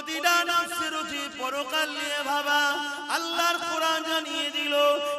প্রতিটা নফসের উচিত পরকাল নিয়ে ভাবা। আল্লাহর কোরআন জানিয়ে দিল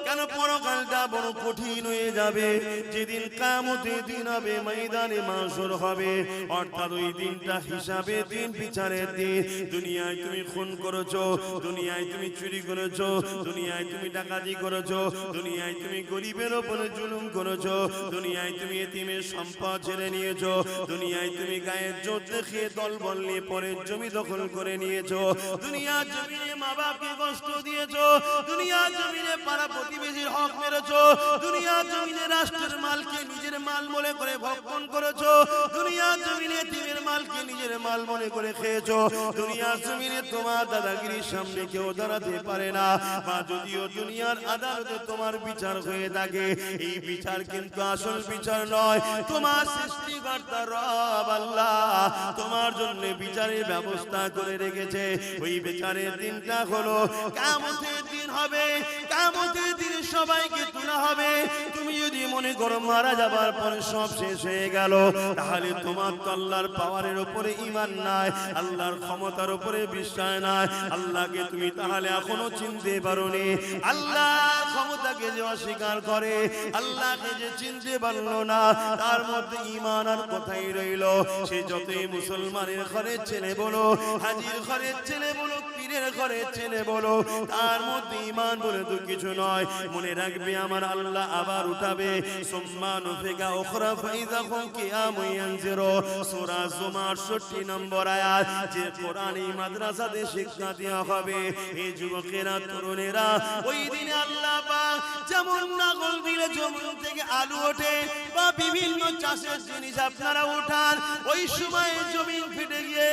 কেন পরকালটা বড় কঠিন হয়ে যাবে। যেদিন কিয়ামতের দিন হবে, ময়দানে মাশর হবে, অর্থাৎ ওই দিনটা হিসাবের দিন, বিচারের দিন। দুনিয়ায় তুমি খুন করেছো, দুনিয়ায় তুমি চুরি করেছো, দুনিয়ায় তুমি ডাকাতি করেছো, দুনিয়ায় তুমি গরিবের উপরে জুলুম করেছো, দুনিয়ায় তুমি এতিমের সম্পদ ছেড়ে নিয়েছো, দুনিয়ায় তুমি গায়ের জোর দেখিয়ে দলবল নিয়ে পরের জমি দখল করে নিয়েছো, দুনিয়ার জমিনে মা বাপকে কষ্ট দিয়েছো, দুনিয়ার জমিনে পাড়া প্রতিবেশীর হক মেরেছো, দুনিয়ার জমিনে রাষ্ট্রের মালকে নিজের মাল মনে করে ভক্ষণ করেছো, দুনিয়ার জমিনে এতিমের মালকে নিজের মাল মনে করে খেয়েছো, দুনিয়ার জমিনে তোমার দাদাগিরির সামনে কেউ দাঁড়াতে পারে না। বা যদিও দুনিয়ার আদালতে তোমার বিচার হয়ে থাকে, এই বিচার কিন্তু আসল বিচার নয়। তোমার সৃষ্টিকর্তা রব আল্লাহ তোমার জন্য বিচারের ব্যবস্থা করে রেখেছে। ওই বিচারের দিনটা হলো কিয়ামতের দিন হবে। কিয়ামতের দিনে সবাইকে তোলা হবে। তুমি যদি মনে করো মারা যাবার পরে সব শেষ হয়ে গেল, তাহলে তোমার তো আল্লাহর পাওয়ারের উপরে ঈমান নাই, আল্লাহর ক্ষমতার উপরে বিশ্বাস নাই। আল্লাহকে তুমি তাহলে এখনো চিনতে পারোনি। আল্লাহর ক্ষমতাকে যে অস্বীকার করে, আল্লাহকে যে চিনতে পারলো না, তার মধ্যে ঈমান আর কোথায় রইল? সে যতই মুসলমানের ঘরের ছেলে বলো, হাজির ঘরের ছেলে বলো, পীরের ঘরের ছেলে বলো, তার মধ্যে ঈমান বলে তো কিছু নয়। মনে রাখবে আমার আল্লাহ আবার উঠাবে। সুম্মা নুফিকা উখরা ফাইযা হুম কিয়ামুন ইয়ানজিরু। সূরা জুমার 68 নম্বর আয়াত। যে কোরআনী মাদ্রাসাতে শিক্ষা দেওয়া হবে, এই যুবকেরা তরুণেরা, ওই দিনে আল্লাহ পাক যেমন নাগল দিলে জমিন থেকে আলু ওঠে বা বিভিন্ন চাষের জিনিস আপনারা উঠান, ওই সময় জমিন ফেটে গিয়ে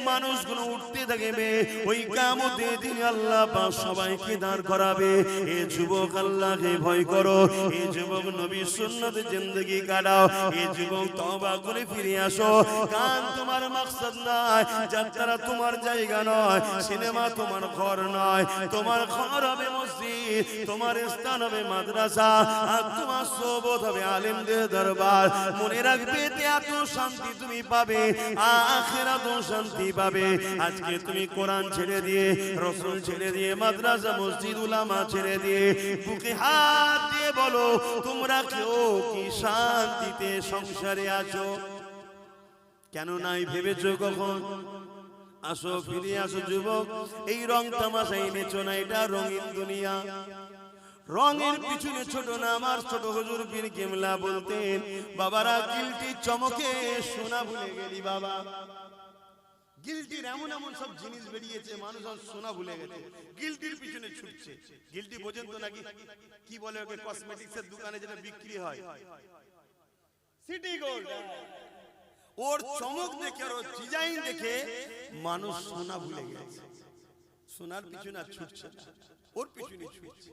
মানুষগুলো উঠতে থাকবে। ওই কিয়ামতের দিন আল্লাহ পাক সবাইকে দাঁড় করাবে। এ যুবক আল্লাহকে ভয় করো, এ যুবক নবীর সুন্নতে জিন্দেগি কাটাও, এ যুবক তওবা করে ফিরে আসো। গান তোমার মাকসাদ নয়, যাত্রা তোমার জায়গা নয়, সিনেমা তোমার ঘর নয়। তোমার ঘর হবে মসজিদ, তোমার স্থান হবে মাদ্রাসা, আর তোমার সোবত হবে আলেমদের দরবার। মনে রাখবে এত শান্তি তুমি পাবে, আখিরাতেও শান্তি পাবে। আজকে তুমি কোরআন ছেড়ে দিয়ে, রাসূল ছেড়ে দিয়ে, মাদ্রাসা মসজিদ উলামা ছেড়ে দিয়ে বুকে হাত দিয়ে বলো, তোমরা কেউ কি শান্তিতে সংসারে আছো? কেন নাই ভেবেছো কখন? আসো, ফিরে আসো যুবক। এই রং তামাশা এনেছো না, এটা রঙিন দুনিয়া। রঙের পিছনে ছোট না, আমার ছোট হুজুর পীর কেবলা বলতেন, বাবারা গিলটি চমকে সোনা ভুলে গেলি বাবা। গিলটির এমন এমন সব জিনিস বেরিয়েছে, মানুষ আর সোনা ভুলে গেছে, গিলটির পিছনে ছুটছে। গিলটি বোঝেন তো নাকি? কি বলে ওকে? কসমেটিক্সের দোকানে যেটা বিক্রি হয়, সিটি গোল্ড। ওর চমক দেখে আর ওর ডিজাইন দেখে মানুষ সোনা ভুলে গেছে। সোনার পিছনে আর ছুটছে না, ওর পিছনে ছুটছে।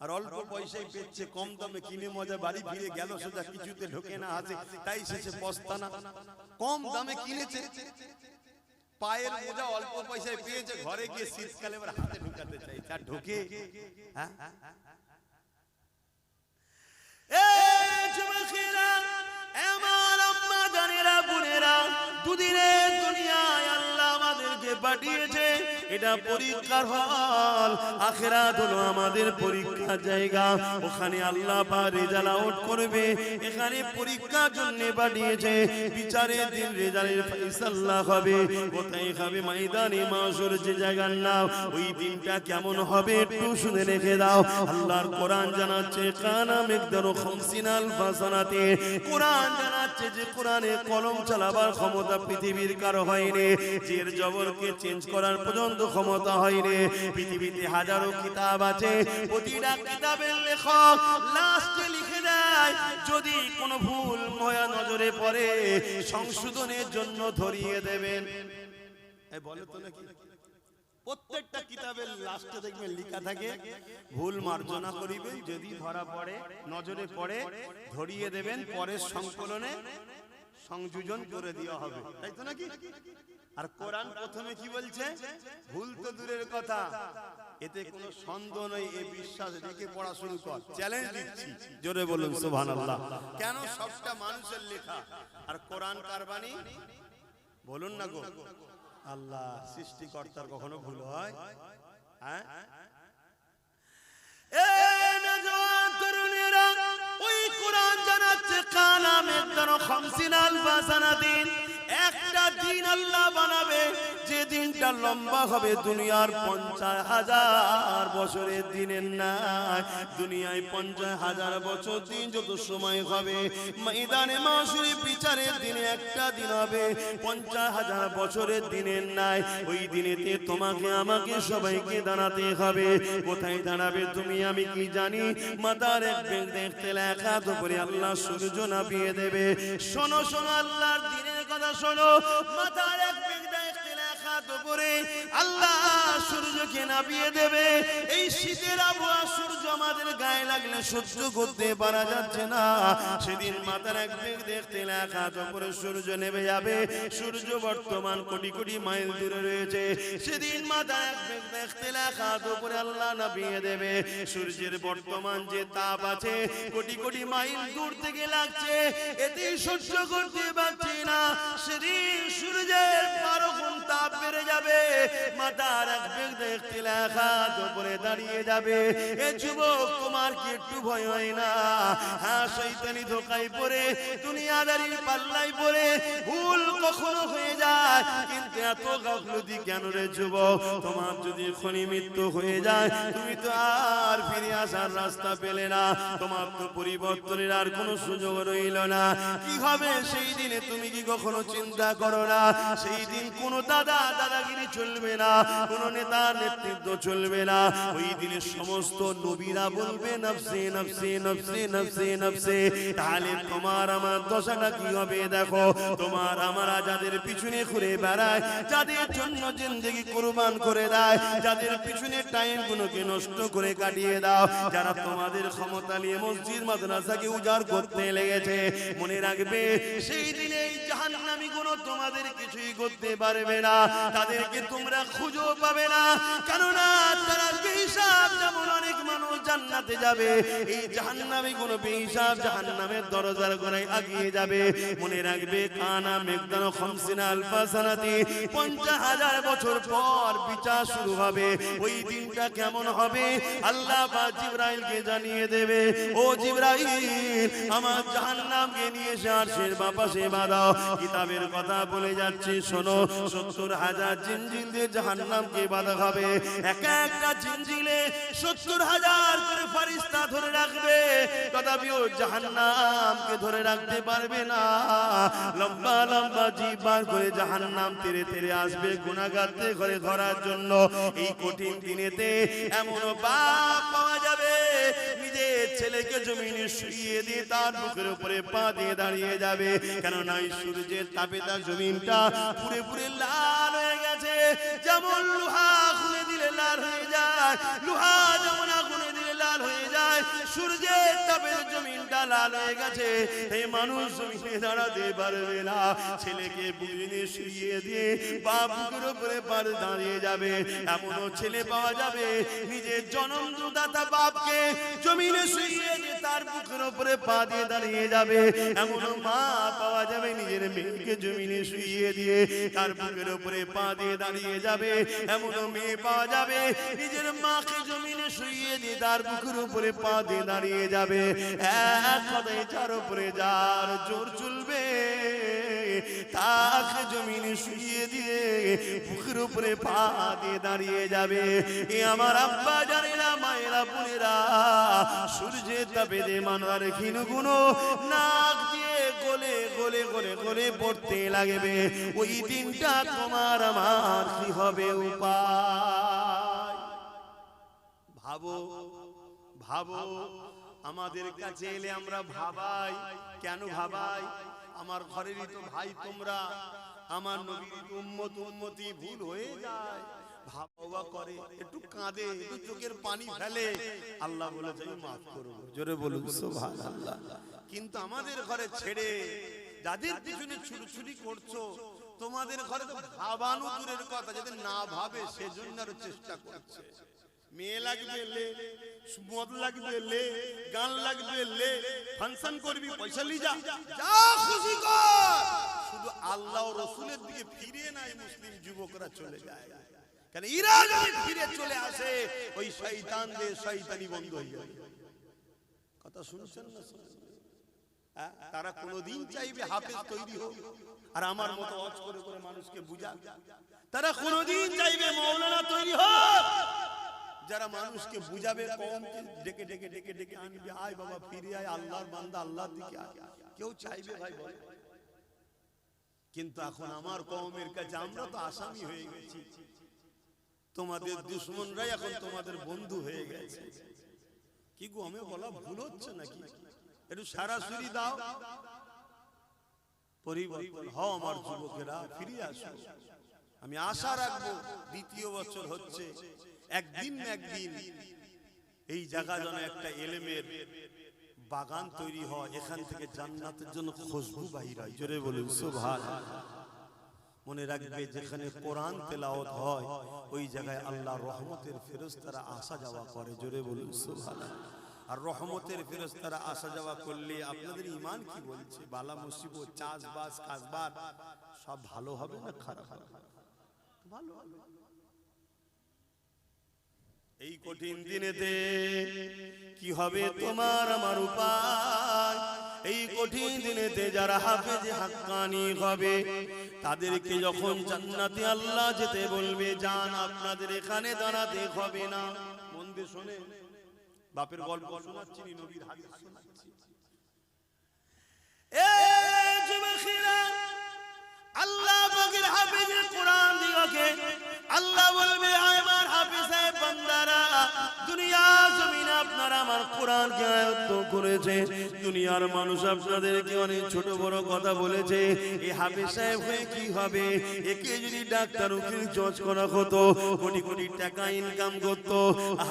আর অল্প পয়সায় পেচ্ছে, কম দামে কিনে মজা বাড়ি ফিরে গেল সোজা, কিছুতে ঢোকে না হাতে, তাই শেষে পস্তানা। কম দামে কিনেছে, পায়ের মোজা অল্প পয়সায় পেয়েছে, ঘরে গিয়ে শীতকালে এবার হাতে ঢুকাতে চাই, আর ঢোকে? হ্যাঁ, যুবকেরা, আমার আম্মা জানেরা, বোনেরা, দুদিনের দুনিয়ায় আল্লাহ আমাদেরকে পাঠিয়েছে। এটা পরীক্ষার হল, আখিরাত হলো আমাদের পরীক্ষার জায়গা। ওখানে আল্লাহ পাক রেজাল্ট আউট করবে। এখানে পরীক্ষার জন্য পাঠিয়েছে, বিচারের দিন রেজাল্টের ফয়সালা হবে। কোথায় হবে? ময়দানে মাশর, যে জায়গার নাম। ওই দিনটা কেমন হবে একটু শুনে রেখে দাও। আল্লাহর কোরআন জানাচ্ছে, কানা মিকদারু 50 আলফা সানাতে। কোরআন জানাচ্ছে যে কোরআনে কলম চালাবার ক্ষমতা পৃথিবীর কারো হয়নি, জের জবরকে চেঞ্জ করার পর্যন্ত ক্ষমতা হয়নি। পৃথিবীতে হাজারো কিতাব আছে, প্রতিটা কিতাবের লেখক লাস্টে লিখে দেয়, যদি কোনো ভুল ময়া নজরে পড়ে সংশোধনের জন্য ধরিয়ে দেবেন। বলে তো নাকি? প্রত্যেকটা কিতাবের লাস্টে দেখবেন লেখা থাকে, ভুল মার্জনা করিবেন, যদি ধরা পড়ে, নজরে পড়ে, ধরিয়ে দেবেন, পরের সংকলনে সংযোজন করে দেওয়া হবে, তাই তো নাকি? আর কোরআন প্রথমে কি বলছে? ভুল তো দূরের কথা, এতে কোনো সন্দেহ নেই, এই বিশ্বাস রেখে পড়া শুরু কর। চ্যালেঞ্জ দিচ্ছি, জোরে বলুন সুবহানাল্লাহ। কেন? সবটা মানুষের লেখা, আর কোরআন কার বাণী? বলুন না গো। আল্লাহ সৃষ্টিকর্তার কখনো ভুল হয়? হ্যাঁ, ওই কোরআন জানাচ্ছে কানা মেদানো 50,000 সানাতিন, একটা দিন আল্লাহ বানাবে যে দিনটা লম্বা হবে দুনিয়ার 50,000 বছরের দিনের নাই। দুনিয়ায় 50,000 বছর দিন যত সময় হবে, ময়দানে মাশরে বিচারের দিনে একটা দিন হবে 50,000 বছরের দিনের নাই। ওই দিনেতে তোমাকে আমাকে সবাইকে দাঁড়াতে হবে। কোথায় দাঁড়াবে তুমি আমি কি জানি? মাথার এক বেগ দেখতে লেখা তো করে আল্লাহ সূর্য নামিয়ে দেবে। শোনো শোনো আল্লাহর দিনের কথা শোনো, মাথার এক বেগ দেখতে লেখা তো করে আল্লাহ সূর্যকে নামিয়ে দেবে। এই শীতের আবহাওয়া সূর্য আমাদের গায়ে লাগলে সহ্য করতে পারা যাচ্ছে না। সেদিন মাথার এক বেগ দেখতে লেখা তো করে সূর্য নেমে যাবে। সূর্য বর্তমান কোটি কোটি মাইল দূরে রয়েছে। সেদিন মাথার এক বেগ দেখতে লেখা তো করে আল্লাহ নামিয়ে দেবে। সূর্যের বর্তমান যে তাপ আছে কোটি কোটি মাইল দূর থেকে লাগছে, এতে সহ্য করতে পারছি না। সেদিন সূর্যের 12 গুণ তাপ বেড়ে যাবে। মাথার এক বেগ দেখতে লেখা তো করে দাঁড়িয়ে যাবে। এ যুবক তোমার কি একটু ভয় হয় না? হ্যাঁ, শয়তানি ধোকায় পড়ে দুনিয়াদারির পাল্লায় পড়ে ভুল কখনো হয়ে যায়, কিন্তু এত গাফলতি কেন রে যুবক? তোমার যদি খনি মৃত্যু হয়ে যায় তুমি তো আর ফিরে আসার রাস্তা পেলে না, তোমার তো পরিবর্তনের আর কোনো সুযোগ রইল না। কি হবে সেই দিনে তুমি কি কখনো চিন্তা করো না? সেই দিন কোনো দাদাগিরি চলবে না, কোনো নেতা নেতৃত্ব চলবে না। ওই দিনে সমস্ত নবীরা বলবে নফসি নফসি নফসি নফসি নফসি। তাহলে তোমার আমার দশাটা কি হবে দেখো। তোমার আমরা যাদের পিছনে ঘুরে বেড়ায়, যাদের জন্য জিন্দেগি কুরবান করে দেয়, যাদের পিছনে টাইম গুলোকে নষ্ট করে কাটিয়ে দাও, যারা তোমাদের ক্ষমতা নিয়ে মসজিদ মাদ্রাসাকে উজাড় করতে লেগেছে, মনে রাখবে সেই দিনে এই জাহান্নামী গুলো তোমাদের কিছুই করতে পারবে না। তাদেরকে তোমরা খুঁজেও পাবে না, কেননা তারা বেহিসাব। যেমন অনেক মানুষ জান্নাতে যাবে, এই জাহান্নামী গুলো বেহিসাব জাহান্নামের দরজার গোড়ায় আগিয়ে যাবে। মনে রাখবে কানা মেকদানো 50,000 সানাতি, 50,000 বছর পর বিচার শুরু হবে। ওই দিনটা কেমন হবে আল্লাহ পাক জিবরাইলকে জানিয়ে দেবে। ও জিবরাইল, আমার জাহান্নামকে নিয়ে এসে আরশের পাশে বাঁধাও। কিতাবের কথা বলে যাচ্ছি শোনো, 70,000 জিনজিল দিয়ে জাহান্নামকে বাঁধা হবে। এক একটা জিনজিলে 70,000 করে ফেরেশতা ধরে রাখবে, তথাপিও জাহান্নামকে ধরে রাখতে পারবে না। লম্বা লম্বা জিভ বার করে জাহান্নাম তেরে তেরে আসবে গুনাহগারদের ঘরে ধরার জন্য। এই কঠিন দিনেতে এমন বাপ পাওয়া যাবে নিজের ছেলেকে জমিনে শুইয়ে দিয়ে তার বুকের উপরে পা দিয়ে দাঁড়িয়ে যাবে। কেননা এই সূর্যের তাপে তার জমিনটা পুরে পুরে লাল হয়ে গেছে। যেমন লোহা খুলে দিলে লাল হয়ে যায়, লোহা যেমন আগুনে দিলে লাল হয়ে যায়, সূর্যের তাপে জমিনটা লাল হয়ে গেছে। এই মানুষ জমিনে দাঁড়াতে পারবে না। ছেলেকে বুকে শুইয়ে দিয়ে বাপ বুকের উপরে পা দাঁড়িয়ে যাবে। এমনও ছেলে পাওয়া যাবে নিজের জন্মদাতা বাপকে জমিনে শুইয়ে দিয়ে তার বুকের উপরে পা দিয়ে দাঁড়িয়ে যাবে। এমনও মা পাওয়া যাবে নিজের মেয়েকে জমিনে শুইয়ে দিয়ে তার বুকের উপরে পা দিয়ে দাঁড়িয়ে যাবে। এমনও মেয়ে পাওয়া যাবে নিজের মাকে জমিনে শুইয়ে দিয়ে তার বুকের উপরে পা দিয়ে দাঁড়িয়ে যাবে। এক কথায় যার উপরে যার জোর চলবে তাকে জমিনে শুইয়ে দিয়ে বুকের উপরে পা দিয়ে দাঁড়িয়ে যাবে। এ আমার আব্বা জানেরা, মায়েরা, বোনেরা, সূর্যের তাপে দে মানবার ক্ষীণ গুণ নাক দিয়ে গলে গলে গলে গলে পড়তে লাগবে। ওই দিনটা তোমার আমার কি হবে উপায়? ভাবো ভাবো, আমাদের কাছে এলে আমরা ভাবাই। কেন ভাবাই? আমার ঘরেরই তো ভাই তোমরা, আমার নবীর উম্মত উম্মতি ভুল হয়ে যায়, ভাবা করে, একটু কাঁদে, একটু চোখের পানি ফেলে, আল্লাহ বলে যাই মাফ করবো। জোরে বলুন সুবহানাল্লাহ। কিন্তু আমাদের ঘরে ছেড়ে যাদের পিছনে ছুটোছুটি করছো, তোমাদের ঘরে তো ভাবানো দূরের কথা, যাদের না ভাবে সেজন্য আরো চেষ্টা করছে। মেয়ে লাগবে লে, মদ লাগবে লে, গান লাগবে লে, ফাংশন করবি পয়সা লি যা, যা খুশি কর, শুধু আল্লাহ ও রাসূলের দিকে ফিরে নাই মুসলিম যুবকরা চলে যায়। কেন এরা যদি ফিরে চলে আসে ওই শয়তানদের শয়তানি বন্ধ হয়ে যাবে। কথা শুনছেন না? তারা কোনোদিন চাইবে হাফেজ তৈরি হোক আর আমার মতো ওয়াজ করে করে মানুষকে বুঝাক। তারা কোনোদিন চাইবে মাওলানা তৈরি হোক যারা মানুষকে বুঝাবে, কওমকে ডেকে ডেকে ডেকে ডেকে আনবে, আয় বাবা ফিরে আয়, আল্লাহর বান্দা আল্লাহর দিকে আয়। কেউ চাইবে ভাই বল? কিন্তু এখন আমার কওমের কাছে আমরা তো আসামি হয়ে গেছি, তোমাদের দুশমনরাই এখন তোমাদের বন্ধু হয়ে গেছে। কি গো, আমি বলা ভুল হচ্ছে নাকি? একটু সরাসরি দাও, পরিবর্তন হও আমার যুবকেরা, ফিরে আসো। আমি আশা রাখবো দ্বিতীয় বছর হচ্ছে, একদিন না একদিন এই জায়গা যেন একটা ইলমের বাগান তৈরি হয়, এখান থেকে জান্নাতের জন্য খুশবু বাইর হয়। জোরে বলুন সুবহানাল্লাহ। মনে রাখবে যেখানে কোরআন তেলাওয়াত হয় ওই জায়গায় আল্লাহর রহমতের ফেরেশতারা আসা যাওয়া করে। জোরে বলুন সুবহানাল্লাহ। আর রহমতের ফেরেশতারা আসা যাওয়া করলে আপনাদের ঈমান কি বলছে? বালা মুসিবত, চাষবাস, কাজবাজ সব ভালো হবে না খারাপ হবে? ভালো হবে। এই কঠিন দিনেতে কি হবে তোমার আমার উপায়? এই কঠিন দিনেতে যারা হাফেজে হাক্কানি হবে তাদেরকে যখন জান্নাতে আল্লাহ যেতে বলবে, জান আপনাদের এখানে দাঁড়াতে হবে না। মন দিয়ে শোনে, বাপের গল্প শোনাচ্ছি, নবীর হাদিস শোনাচ্ছি। এই যুবকেরা, আল্লাহ পাকের হাফেজে কোরআন দিগকে আল্লাহ বলবে, আমার হাফেজ সাহেব বান্দারা, দুনিয়া জমিনে আপনারা আমার কোরআনকে আয়ত্ত করেছে, দুনিয়ার মানুষ আপনাদেরকে অনেক ছোট বড় কথা বলেছে, এই হাফেজ সাহেব হয়ে কি হবে? একে যদি ডাক্তার উকিল জজ করা হতো, কোটি কোটি টাকা ইনকাম করতো,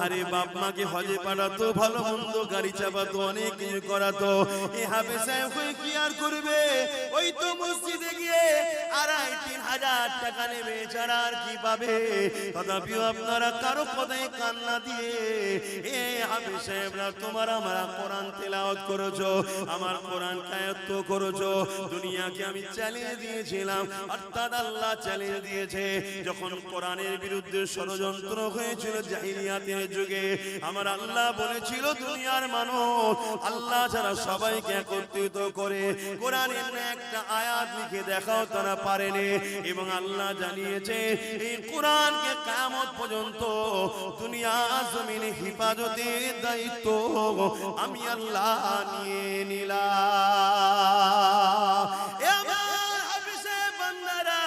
আরে বাপ মাকে হজে পাঠাতো, ভালো মন্দ গাড়ি চাপাতো, অনেক কিছু করাতো, এই হাফেজ সাহেব হয়ে কি আর করবে? ওই তো মসজিদে গিয়ে 2,500-3 হাজার টাকা নেবে, ছাড়া আর কি পাবে? তথাপিও আপনারা কারো কথায় কান্না দিয়ে এ হাফেজ সাহেবরা তোমার আমার কোরআন তেলাওয়াত করেছো, আমার কোরআন আয়াত্ত করেছো, দুনিয়াকে আমি চ্যালেঞ্জ দিয়েছিলাম, অর্থাৎ আল্লাহ চ্যালেঞ্জ দিয়েছে যখন কোরআনের বিরুদ্ধে ষড়যন্ত্র হয়েছিল জাহিলিয়াতের যুগে, আমার আল্লাহ বলেছিল দুনিয়ার মানুষ আল্লাহ ছাড়া সবাইকে একত্রিত করে কোরআনের একটা আয়াত লিখে দেখাও, তারা পারেনি। এবং আল্লাহ জানিয়েছে এই কোরআনকে কিয়ামত পর্যন্ত দুনিয়া জমিনে হিফাজতের দায়িত্ব আমি আল্লাহ নিয়ে নিলাম। এ আমার হাফেজে বান্দারা,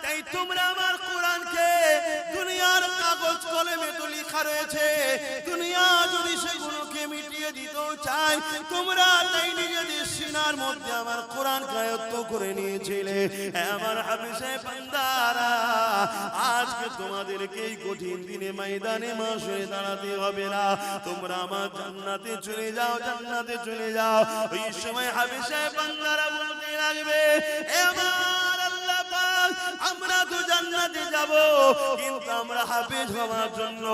তাই তোমরা আমার কোরআনকে দুনিয়ার কাগজ কলমে তো লেখা রয়েছে, দুনিয়া যদি সেগুলোকে মিটিয়ে দিতেও চায়, তোমরা তাই নিজেদের সিনার মধ্যে আমার কোরআন আয়ত্ত করে নিয়েছিলে। আমার হাফেজে বান্দারা, আজকে তোমাদেরকে এই কঠিন দিনে ময়দানে মাশরে দাঁড়াতে হবে না, তোমরা আমার জান্নাতে চলে যাও, জান্নাতে চলে যাও। ওই সময় হাফেজে বান্দারা বলতে লাগবে, এ আমার আল্লাহ পাক, আমরা তো জান্নাতে যাব, কিন্তু আমরা হাফেজ হওয়ার জন্য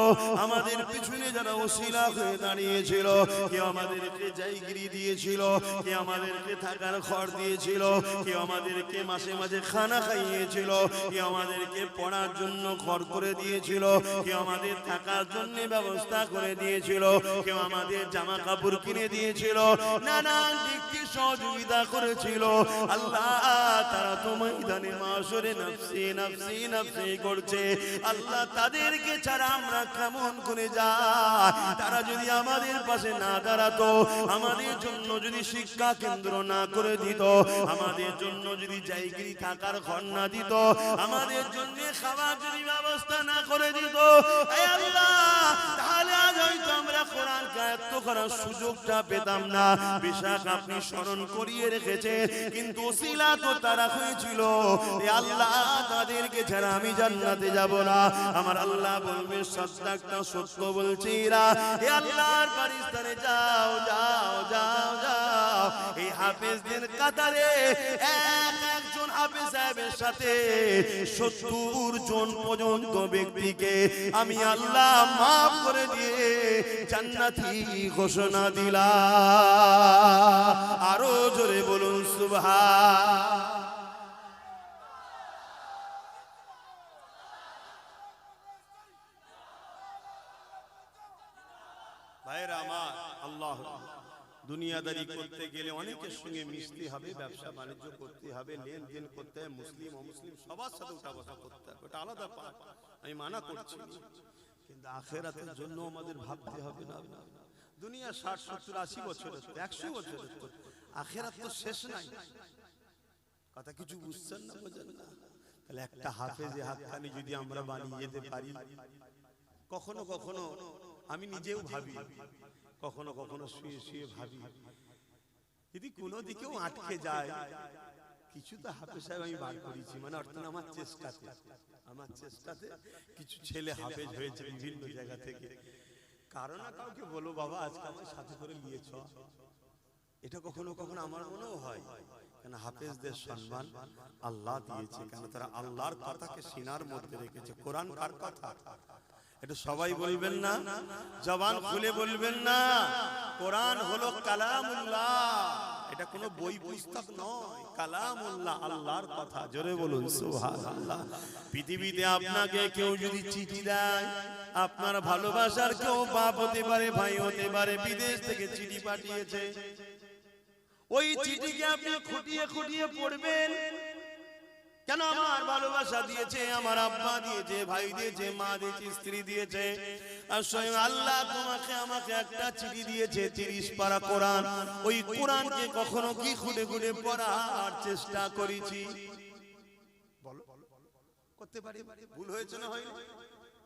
আমাদের পিছনে যারা ওসিলা হয়ে দাঁড়িয়েছিল, কেউ আমাদেরকে জায়গিরি দিয়েছিল, কেউ আমাদেরকে থাকার ঘর দিয়েছিল, কেউ আমাদেরকে মাসে মাঝে খানা খাইয়েছিল, কেউ আমাদেরকে পড়ার জন্য ঘর করে দিয়েছিল, কেউ আমাদের থাকার জন্য ব্যবস্থা করে দিয়েছিল, কেউ আমাদের জামা কাপড় কিনে দিয়েছিল, নানান দিক থেকে সহযোগিতা করেছিল। আল্লাহ তারা তো ময়দানে মাশরে নফসি নফসি নফসি করছে। আল্লাহ তাদেরকে ছাড়া আমরা কেমন করে যাই? তারা যদি আমাদের পাশে না দাঁড়াতো, আমাদের জন্য যদি শিক্ষা কেন্দ্র না করে দিত, আমাদের জন্য যদি জায়গিরি থাকার ঘর না দিত, আমাদের জন্য খাবার যদি ব্যবস্থা না করে দিত, হে আল্লাহ, তাহলে আজ হয়তো আমরা কোরআন আয়াত্ত করার সুযোগটা পেতাম না। বেশক আপনি স্মরণ করিয়ে রেখেছে, কিন্তু ওসিলা তো তারা হয়েছিল। হে আল্লাহ, তাদেরকে ছাড়া আমি জান্নাতে যাব না। আমার আল্লাহ বলবে, সত্যাটা সত্য বলছি না, হে আল্লাহর পারিস্তানে যাও যাও যাও যাও। এই হাফেজদের কাতারে একজন হাফেজ সাহেবের সাথে 70 জন পর্যন্ত ব্যক্তিকে আমি আল্লাহ মাফ করে দিয়ে জান্নাতি ঘোষণা দিলাম। আরো জোরে বলুন সুবহান। ভাইরা আমার, আল্লাহ, দুনিয়াদারি করতে গেলে অনেকের সঙ্গে মিশতে হবে, ব্যবসা বাণিজ্য করতে হবে, লেনদেন করতে হবে, মুসলিম অমুসলিম সবার সাথে উঠা বসা করতে হবে, ওটা আলাদা পাপ, আমি মানা করছি। কিন্তু আখিরাতের জন্য আমাদের ভাবতে হবে না। দুনিয়া 60, 70, 80 বছরের, 100 বছরের, আখিরাত তো শেষ নাই। কথা কিছু বুঝছেন না, বোঝেন না? তাহলে একটা হাফেজে হাক্কানি যদি আমরা বানিয়ে যেতে পারি, কখনো কখনো আমি নিজেও ভাবি, কখনো কখনো শুয়ে শুয়ে ভাবি, যদি কোনো দিকেও আটকে যায়, কিছু তো হাফেজ সাহেব আমি বার করেছি, মানে অর্থাৎ আমার চেষ্টাতে কিছু ছেলে হাফেজ হয়েছে বিভিন্ন জায়গা থেকে। কারো না কাউকে বলো, বাবা আজকে আমার সাথে করে নিয়েছ, এটা কখনো কখনো আমার মনেও হয়। কেন হাফেজদের সম্মান আল্লাহ দিয়েছে, কেন তারা আল্লাহর কথাকে সিনার মধ্যে রেখেছে। কোরআন কার কথা? এটা সবাই বলবেন না, জবান খুলে বলবেন না। কোরআন হলো কালামুল্লাহ, এটা কোনো বই পুস্তক নয়, কালামুল্লাহ, আল্লাহর কথা। জোরে বলুন সুবহানাল্লাহ। পৃথিবীতে আপনাকে কেউ যদি চিঠি দেয়, আপনার ভালোবাসার কেউ বাপ হতে পারে, ভাই হতে পারে, বিদেশ থেকে চিঠি পাঠিয়েছে, ওই চিঠিকে আপনি খুঁটিয়ে খুঁটিয়ে পড়বেন। কেন? আমার ভালোবাসা দিয়েছে, আমার আব্বা দিয়েছে, ভাই দিয়েছে, মা দিয়েছে, স্ত্রী দিয়েছে, আর স্বয়ং আল্লাহ তোমাকে আমাকে একটা চিঠি দিয়েছে, 30 পারা কোরআন। ওই কোরআনকে কখনো কি খুঁড়ে খুঁড়ে পড়ার চেষ্টা করেছি? বলো, করতে পারি? ভুল হয়েছে না হয়নি?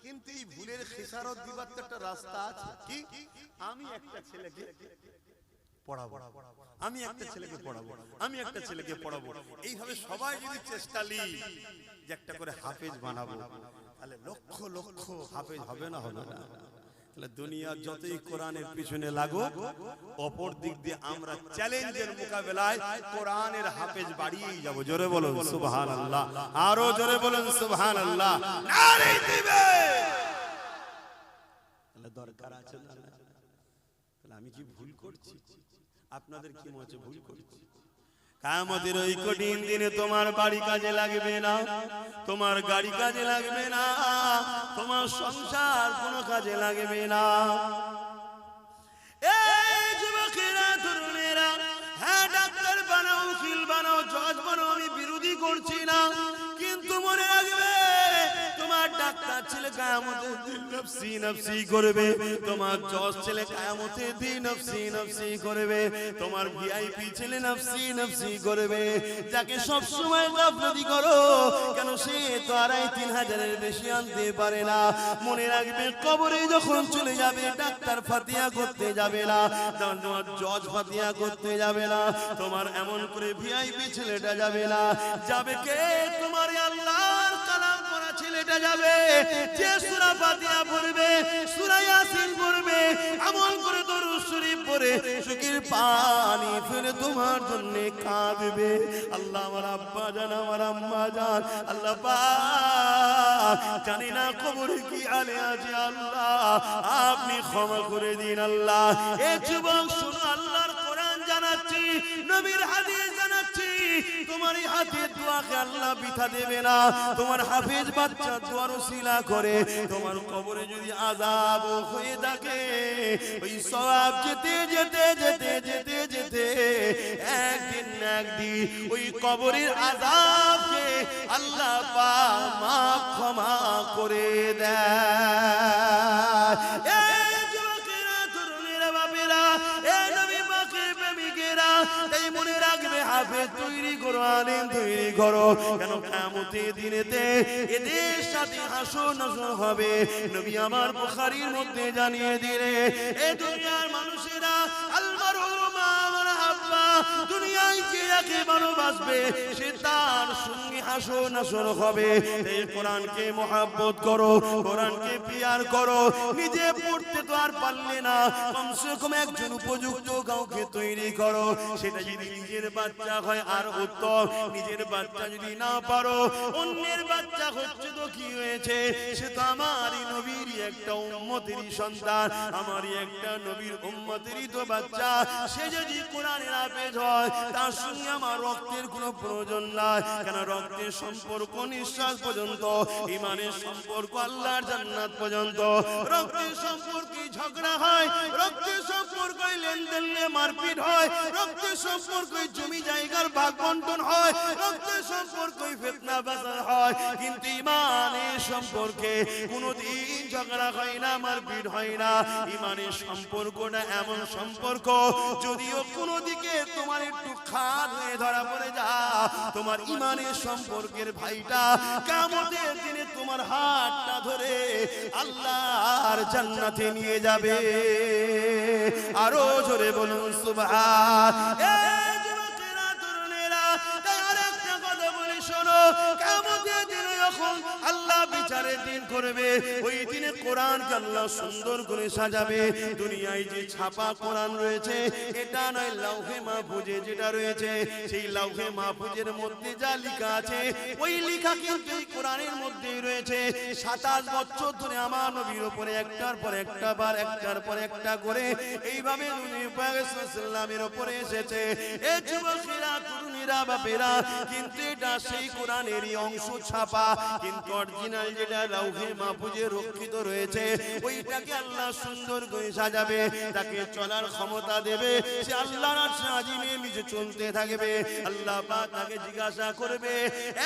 কিন্তু এই ভুলের খেসারত দিবার তো একটা রাস্তা আছে। কি? আমি একটা ছেলেকে পড়াবো, আমি একটা ছেলেকে পড়াবো, আমি একটা ছেলেকে পড়াবো, এইভাবে সবাই যদি চেষ্টা নিই যে একটা করে হাফেজ বানাবো, তাহলে লক্ষ লক্ষ হাফেজ হবে না? হবে না? তাহলে দুনিয়া যতই কোরআনের পিছনে লাগো, অপর দিক দিয়ে আমরা চ্যালেঞ্জের মোকাবেলায় কোরআনের হাফেজ বাড়িয়েই যাব। জোরে বলুন সুবহানাল্লাহ, আরো জোরে বলুন সুবহানাল্লাহ। নারে দিবে তাহলে দরকার আছে না? তাহলে আমি কি ভুল করছি? আপনাদের কি মনে হচ্ছে ভুল করছি? কিয়ামতের ওই কঠিন দিনে তোমার বাড়ি কাজে লাগবে না, তোমার গাড়ি কাজে লাগবে না, তোমার সংসার কোনো কাজে লাগবে না। এই যুবকেরা, তরুণেরা, হ্যাঁ ডাক্তার বানাও, উকিল বানাও, জজ বানাও, আমি বিরোধী করছি না, কিন্তু মনে রাখবে তোমার ডাক্তার ছেলে কিয়ামতের দিন নফসি নফসি করবে, তোমার জজ ছেলে কিয়ামতের দিন নফসি নফসি করবে, তোমার ভিআইপি ছেলে নফসি নফসি করবে। যাকে সব সময় গাফলতি করো কেন, সে তো 2500-3000 বেশি আনতে পারে না। মনে রাখবে কবরে যখন চলে যাবে, ডাক্তার ফাতিহা করতে যাবে না, তোমার জজ ফাতিহা করতে যাবে না, তোমার এমন করে ভিআইপি ছেলেটা যাবে না। যাবে কে? তোমার আল্লাহর কালাম পড়া ছেলেটা যাবে, যে সূরা ফাতিহা পড়বে, সূরা ইয়াসিন পড়বে, আমল করে দরুদ শরীফ পড়ে চোখের পানি ফেলে তোমার জন্য কাঁদবে। আল্লাহ, আমার আব্বা জান, আমার আম্মা জান, আল্লাহ পাক জানি না কবরে কি আলে আছে, আল্লাহ আপনি ক্ষমা করে দিন। আল্লাহ, এই যুবক শুনো, আল্লাহর কোরআন জানাচ্ছি, নবীর হাদিস জানাচ্ছি, তোমার এই হাতের দোয়াকে আল্লাহ বৃথা দেবে না। তোমার হাফেজ বাচ্চা দোয়ার ওসিলা করে তোমার কবরে যদি আযাব হয়ে থাকে, ওই সওয়াব যেতে যেতে যেতে যেতে যেতে একদিন না একদিন ওই কবরের আযাবকে আল্লাহ পাক মাফ ক্ষমা করে দেয়। এই যুবকেরা, তরুণেরা, বাপেরা, এই নবী পাকের প্রেমিকেরা, এই মনে রাখবে হাফেজ তৈরি করো, আলেম তৈরি করো। কেন? কিয়ামতের দিনেতে এদের সাথে হাসর নাসর হবে। নবী আমার বুখারীর মধ্যে জানিয়ে দিলে, এই দুনিয়ার মানুষেরা আল মারহুমা আমার আব্বা দুনিয়ায় যে যাকে ভালোবাসবে সে তার সঙ্গে হাসর নাসর হবে। এই কোরআনকে মহব্বত করো, কোরআনকে প্যার করো। নিজে পড়তে তো আর পারলে না, কমসে কম একজন উপযুক্ত কাউকে তৈরি করো। সেটা যদি নিজের বাচ্চা হয় আর উত্তম, নিজের বাচ্চা যদি না পারো অন্যের বাচ্চা হচ্ছে তো কি হয়েছে, সে তো আমারই নবীরই একটা উম্মতেরই সন্তান, আমারই একটা নবীর উম্মতেরই তো বাচ্চা। সে যদি কোরআনের হাফেজ হয় তার সঙ্গে আমার রক্তের কোনো প্রয়োজন নাই। কেন রক্তের সম্পর্ক নিঃশ্বাস পর্যন্ত, ইমানের সম্পর্ক আল্লাহর জান্নাত পর্যন্ত। রক্তের সম্পর্কে ঝগড়া হয়, রক্তের সম্পর্কে লেনদেন নিয়ে মারপিট হয়, রক্তের সম্পর্কে জমি জায়গার ভাগ বন্টন হয়, রক্তের সম্পর্কে ফিতনা বাজার হয়। কিন্তু ইমানের সম্পর্কে কোনোদিন ঝগড়া হয় না, মারপিট হয় না। ইমানের সম্পর্কটা এমন সম্পর্ক, যদিও কোনো দিকে তোমার একটু খাদ হয়ে ধরা পড়ে যা, তোমার ইমানের সম্পর্কের ভাইটা কিয়ামতের দিনে তোমার হাতটা ধরে আল্লাহর জান্নাতে নিয়ে যাবে। আরো জোরে বলুন সুবহান। এই যুবকেরা, তরুণেরা, তাই আরেকটা কথা বলি শোনো, কিয়ামতের দিনে যখন আল্লাহ বিচারের দিন করবে, ওই দিনে কোরআনকে আল্লাহ সুন্দর করে সাজাবে। দুনিয়ায় যে ছাপা কোরআন রয়েছে এটা নয়, লাউহে মাহফুজে যেটা রয়েছে, সেই লাউহে মাহফুজের মধ্যে যা লেখা আছে ওই লেখা কিন্তু এই কোরআনের মধ্যেই রয়েছে। 27 বছর ধরে আমার নবীর উপরে একটার পর একটা বার, একটার পর একটা করে এইভাবে নবী পাক সাল্লাল্লাহু আলাইহি উপরে এসেছে। এই যুবকেরা, তরুণীরা, বাপেরা, কিন্তু এটা সেই কোরআনেরই অংশ ছাপা, কিন্তু অরিজিনাল যেটা লাউহে মাহফুজে রক্ষিত রয়েছে ওইটাকে আল্লাহ সুন্দর করে সাজাবে, তাকে চলার ক্ষমতা দেবে। সে আল্লাহর আরশে আজিমে নিচে চলতে থাকবে। আল্লাহ পাক তাকে জিজ্ঞাসা করবে,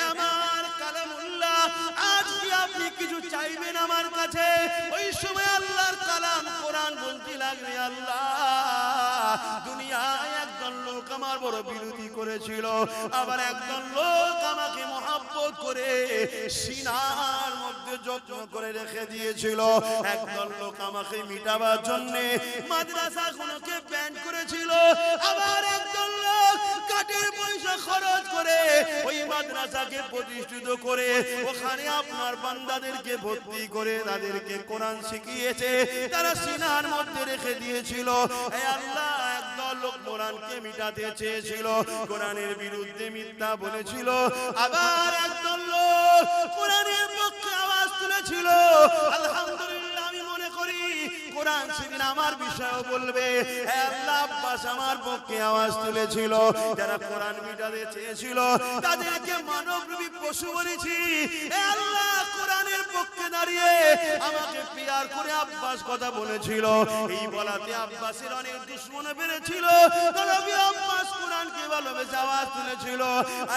আমার কালামুল্লাহ, আজ কি আপনি কিছু চাইবেন আমার কাছে? ওই সময় আল্লাহর কালাম কোরআন বলতে লাগবে, আল্লাহ, দুনিয়ায় একজন লোক আমার বড় বিরোধী করেছিল, আবার একজন লোক আমাকে মহব্বত করে সিনার মধ্যে যত্ন করে রেখে দিয়েছিল, একজন লোক আমাকে মিটাবার জন্য মাদ্রাসাগুলোকে ব্যান করেছিল, আবার একজন লোক কাটের পয়সা খরচ করে ওই মাদ্রাসাকে প্রতিষ্ঠিত করে ওখানে আপনার বান্দাদেরকে ভর্তি করে তাদেরকে কোরআন শিখিয়েছে, তারা সিনার মধ্যে রেখে দিয়েছিল। হে আল্লাহ, একদল লোক কোরআনকে মিটাতে চেয়েছিল, কোরআনের বিরুদ্ধে মিথ্যা বলেছিল, আবার একদল লোক কোরআনের পক্ষে আওয়াজ তুলেছিল। আলহামদুলিল্লাহ, আমি মনে করি কোরআন সেদিন আমার বিষয়ও বলবে। হে আল্লাহ, আব্বাস আমার পক্ষে আওয়াজ তুলেছিল, যারা কোরআন মিটাতে চেয়েছিল তাদেরকে মানবরূপী পশু বলেছি। হে আল্লাহ, কোরআনের পক্ষে দাঁড়িয়ে আমাকে পিয়ার করে আব্বাস কথা বলেছিল, এই বলাতে আব্বাসের অনেক দুশমন বেড়েছিল, তবে আব্বাস কোরআনকে ভালোবেসে আওয়াজ তুলেছিল।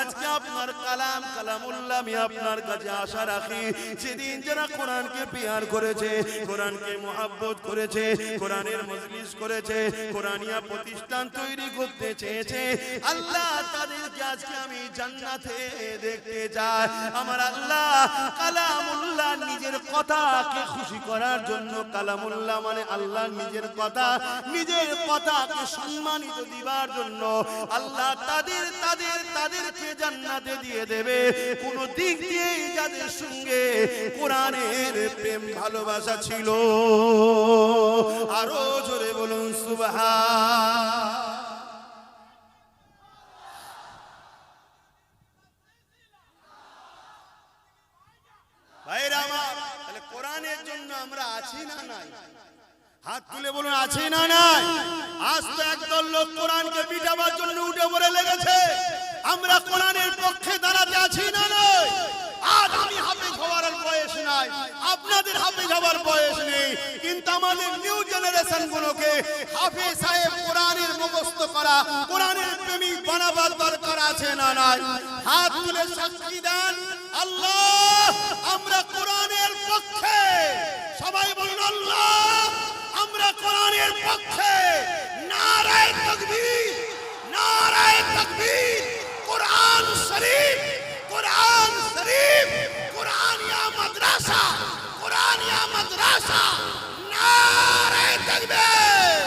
আজকে আপনার কালাম কালামুল্লাহ আমি আপনার কাছে আশা রাখি, সেদিন যারা কোরআনকে পিয়ার করেছে, কোরআনকে মহব্বত করেছে, কোরআনের মজলিস করেছে, কোরআনিয়া প্রতিষ্ঠান তৈরি করতে চেয়েছে, আল্লাহ তাদেরকে আজকে আমি জান্নাতে দেখতে চাই। আমার আল্লাহ কালামুল্লাহ নিজের কথাকে খুশি করার জন্য, কালামুল্লাহ মানে আল্লাহ নিজের কথা, নিজের কথাকে সম্মানিত দিবার জন্য আল্লাহ তাদেরকে জান্নাতে দিয়ে দেবে। কোন দিক দিয়ে যাদের সঙ্গে কোরআনের প্রেম ভালোবাসা ছিল, আরো জোরে বলুন সুবহান। ভাইরা আমার, তাহলে কোরআনের জন্য আমরা আছি না নাই? হাত তুলে বলুন, আছি না নাই? আজ তো একদল লোক কোরআনকে মিটাবার জন্য উঠে পড়ে লেগেছে। আমরা কোরআনের পক্ষে দাঁড়াতে আছি না নাই? আজ আমি হাফেজ হওয়ার বয়স নাই, আপনাদের হাফেজ হওয়ার বয়স নেই, কিন্তু আমাদের নিউ জেনারেশন গুলোকে হাফেজ সাহেব কোরআনের মুখস্থ করা, কোরআনের প্রেমিক বানাবার দরকার আছে না নাই? হাত তুলে সাক্ষী দেন, আল্লাহ আমরা কোরআনের পক্ষে। সবাই বলুন, আল্লাহ আমরা কোরআনের পক্ষে। নারায়ে তাকবীর, নারায়ে তাকবীর। কোরআন শরীফ, কোরআন শরীফ, কোরআনিয়া মাদ্রাসা, কোরআনিয়া মাদ্রাসা। নারায়ে তাকবীর।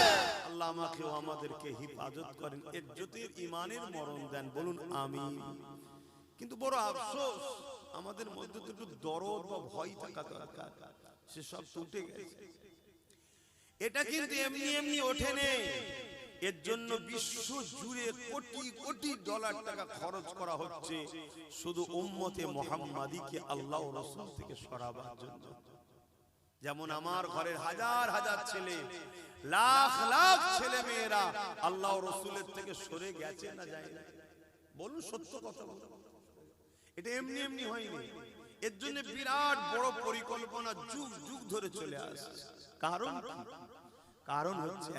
আল্লাহ আমাকে ও আমাদেরকে হিফাজত হেফাজত করেন, ইজ্জতের ইমানের মরণ দেন, বলুন আমিন। কিন্তু বড় আফসোস, আমাদের মধ্যে তো একটু দরদ বা ভয় থাকা দরকার, সেসব উঠে গেছে। এটা কিন্তু এমনি এমনি ওঠেনি, এর জন্য বিশ্ব জুড়ে কোটি কোটি ডলার টাকা খরচ করা হচ্ছে শুধু উম্মতে মুহাম্মাদীকে আল্লাহ ও রাসূল থেকে সরাবার জন্য। যেমন আমার ঘরের হাজার হাজার ছেলে, লাখ লাখ ছেলে মেয়েরা আল্লাহ ও রাসূলের থেকে সরে গেছে না যায় না? বলুন সত্য কথা বলুন, এটা এমনি এমনি হয়নি। এর জন্য বিরাট বড় পরিকল্পনা যুগ যুগ ধরে চলে আসছে। কারণ হচ্ছে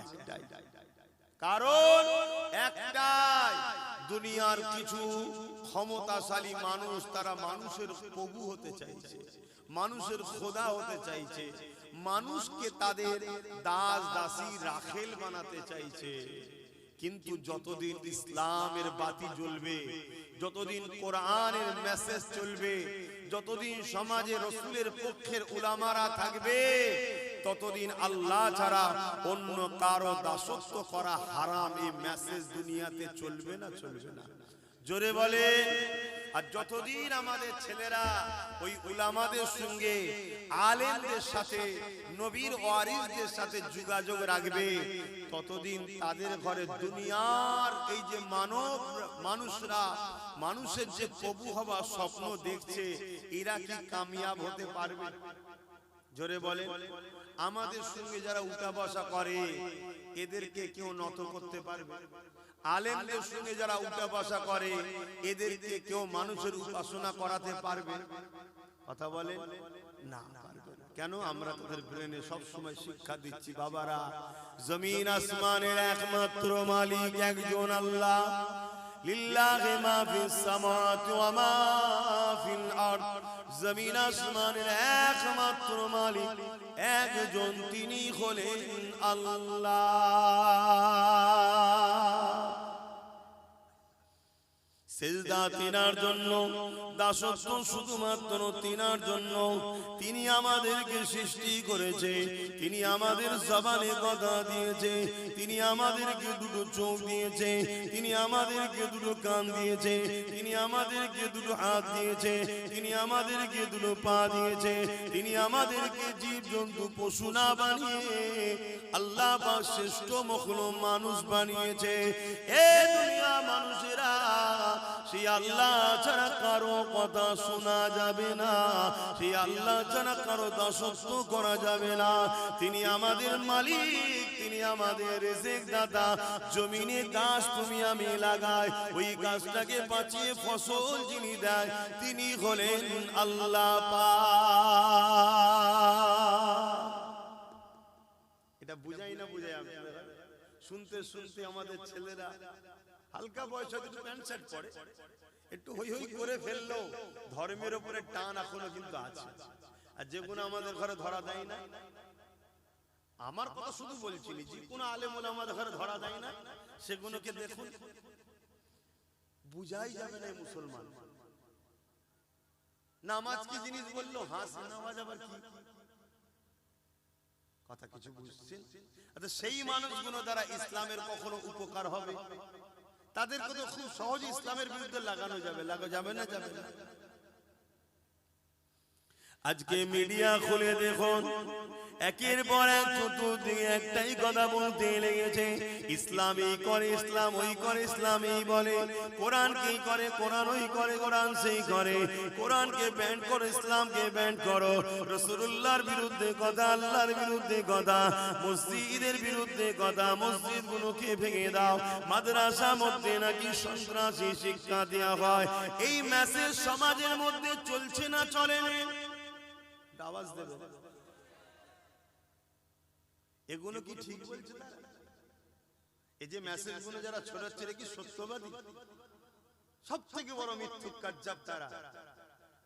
একটাই, দুনিয়ার কিছু ক্ষমতাশালী মানুষ, তারা মানুষের প্রভু হতে চাইছে, মানুষের খোদা হতে চাইছে, মানুষকে তাদের দাস দাসী রাখেল বানাতে চাইছে। কিন্তু যতদিন ইসলামের বাতি জ্বলবে, যতদিন কোরআনের মেসেজ চলবে, যতদিন সমাজে রাসূলের পক্ষের উলামারা থাকবে, ততদিন আল্লাহ ছাড়া অন্য কারো দাসত্ব করা হারাম। এই মেসেজ দুনিয়াতে চলবে না, চলবে না, জোরে বলে। আর যতদিন আমাদের ছেলেরা ওই উলামাদের সঙ্গে, আলেমদের সাথে, নবীর ওয়ারিসদের সাথে যোগাযোগ রাখবে, ততদিন তাদের ঘরে দুনিয়ার এই যে মানুষরা মানুষের যে প্রভু হওয়ার স্বপ্ন দেখছে, এরা কি কামিয়াব হতে পারবে? জোরে বলে। আমাদের সঙ্গে যারা উঠা বসা করে, এদেরকে কেউ নত করতে পারবে? আলেমদের সঙ্গে যারা উঠা বসা করে, এদেরকে কেউ মানুষের উপাসনা করাতে পারবে? কথা বলে না, পারবে না। কেন? আমরা তাদের ব্রেনে সব সময় শিক্ষা দিচ্ছি, বাবারা, জমিন আসমানের একমাত্র মালিক একজন আল্লাহ। লিল্লাহি মা ফিস সামাওয়াতি ওয়া মা ফিল আরদ। জমিন আসমানের একমাত্র মালিক একজন, তিনি হলেন আল্লাহ। সিজদা তিনার জন্য, দাসত্ব শুধুমাত্র তিনার জন্য। তিনি আমাদেরকে সৃষ্টি করেছে, তিনি আমাদের জবানে কথা দিয়েছে, তিনি আমাদেরকে দুটো চোখ দিয়েছে, তিনি আমাদেরকে দুটো কান দিয়েছে, তিনি আমাদেরকে দুটো হাত দিয়েছে, তিনি আমাদেরকে দুটো পা দিয়েছে, তিনি আমাদেরকে জীবজন্তু পশু না বানিয়ে আল্লাহ পাক শ্রেষ্ঠ মখলুক মানুষ বানিয়েছে। এ দুনিয়া মানুষেরা, সেই আল্লাহ ছাড়া কারো কথা শোনা যাবে না, সেই আল্লাহ ছাড়া কারো দাসত্ব করা যাবে না। তিনি আমাদের মালিক, তিনি আমাদের রিজিক দাতা। জমিনে গাছ তুমি আমি লাগাই, ওই গাছটাকে বাঁচিয়ে ফসল যিনি দেয়, তিনি হলেন আল্লাহ পাক। এটা বুঝাই না বুঝাই? আপনারা শুনতে শুনতে আমাদের ছেলেরা হালকা বয়স হয়তো একটু প্যান্ট শার্ট পরে, একটু হই হই করে ফেললো, ধর্মের উপরে টান এখনো কিন্তু আছে। আর যেগুলো আমাদের ঘরে ধরা দেয় না, আমার কথা শুধু বলছি, যে কোনো আলেম ওলামাদের ঘরে ধরা দেয় না, সেগুলোকে দেখুন, বুঝাই যাবে না মুসলমান। নামাজ কি জিনিস বললো? হাস নামাজ আবার কি কথা, কিছু বুঝছেন? আচ্ছা, সেই মানুষগুলো দ্বারা ইসলামের কখনো উপকার হবে? তাদেরকে তো খুব সহজে ইসলামের বিরুদ্ধে লাগানো যাবে, যাবে না? যাবে না। আজকে মিডিয়া খুলে দেখুন, একের পর এক চতুর্দিকে একটাই কথা বলতে লেগেছে, ইসলামই করে, ইসলাম ওই করে, ইসলামই বলে, কোরআন কি করে, কোরআন ওই করে, কোরআন সেই করে, কোরআনকে ব্যান করো, ইসলামকে ব্যান করো, রাসূলুল্লাহর বিরুদ্ধে কথা, আল্লাহর বিরুদ্ধে কথা, মসজিদের বিরুদ্ধে কথা, মসজিদগুলোকে ভেঙে দাও, মাদ্রাসা মধ্যে নাকি সন্ত্রাসী শিক্ষা দেওয়া হয়। এই মেসেজ সমাজের মধ্যে চলছে না চলে না? আওয়াজ দেবে। এগুলো কি ঠিক বলছে তারা? এই যে মেসেজগুলো যারা ছড়াচ্ছে, কি সত্যবাদী? সব থেকে বড় মিথ্যুক কাজ্জাব তারা।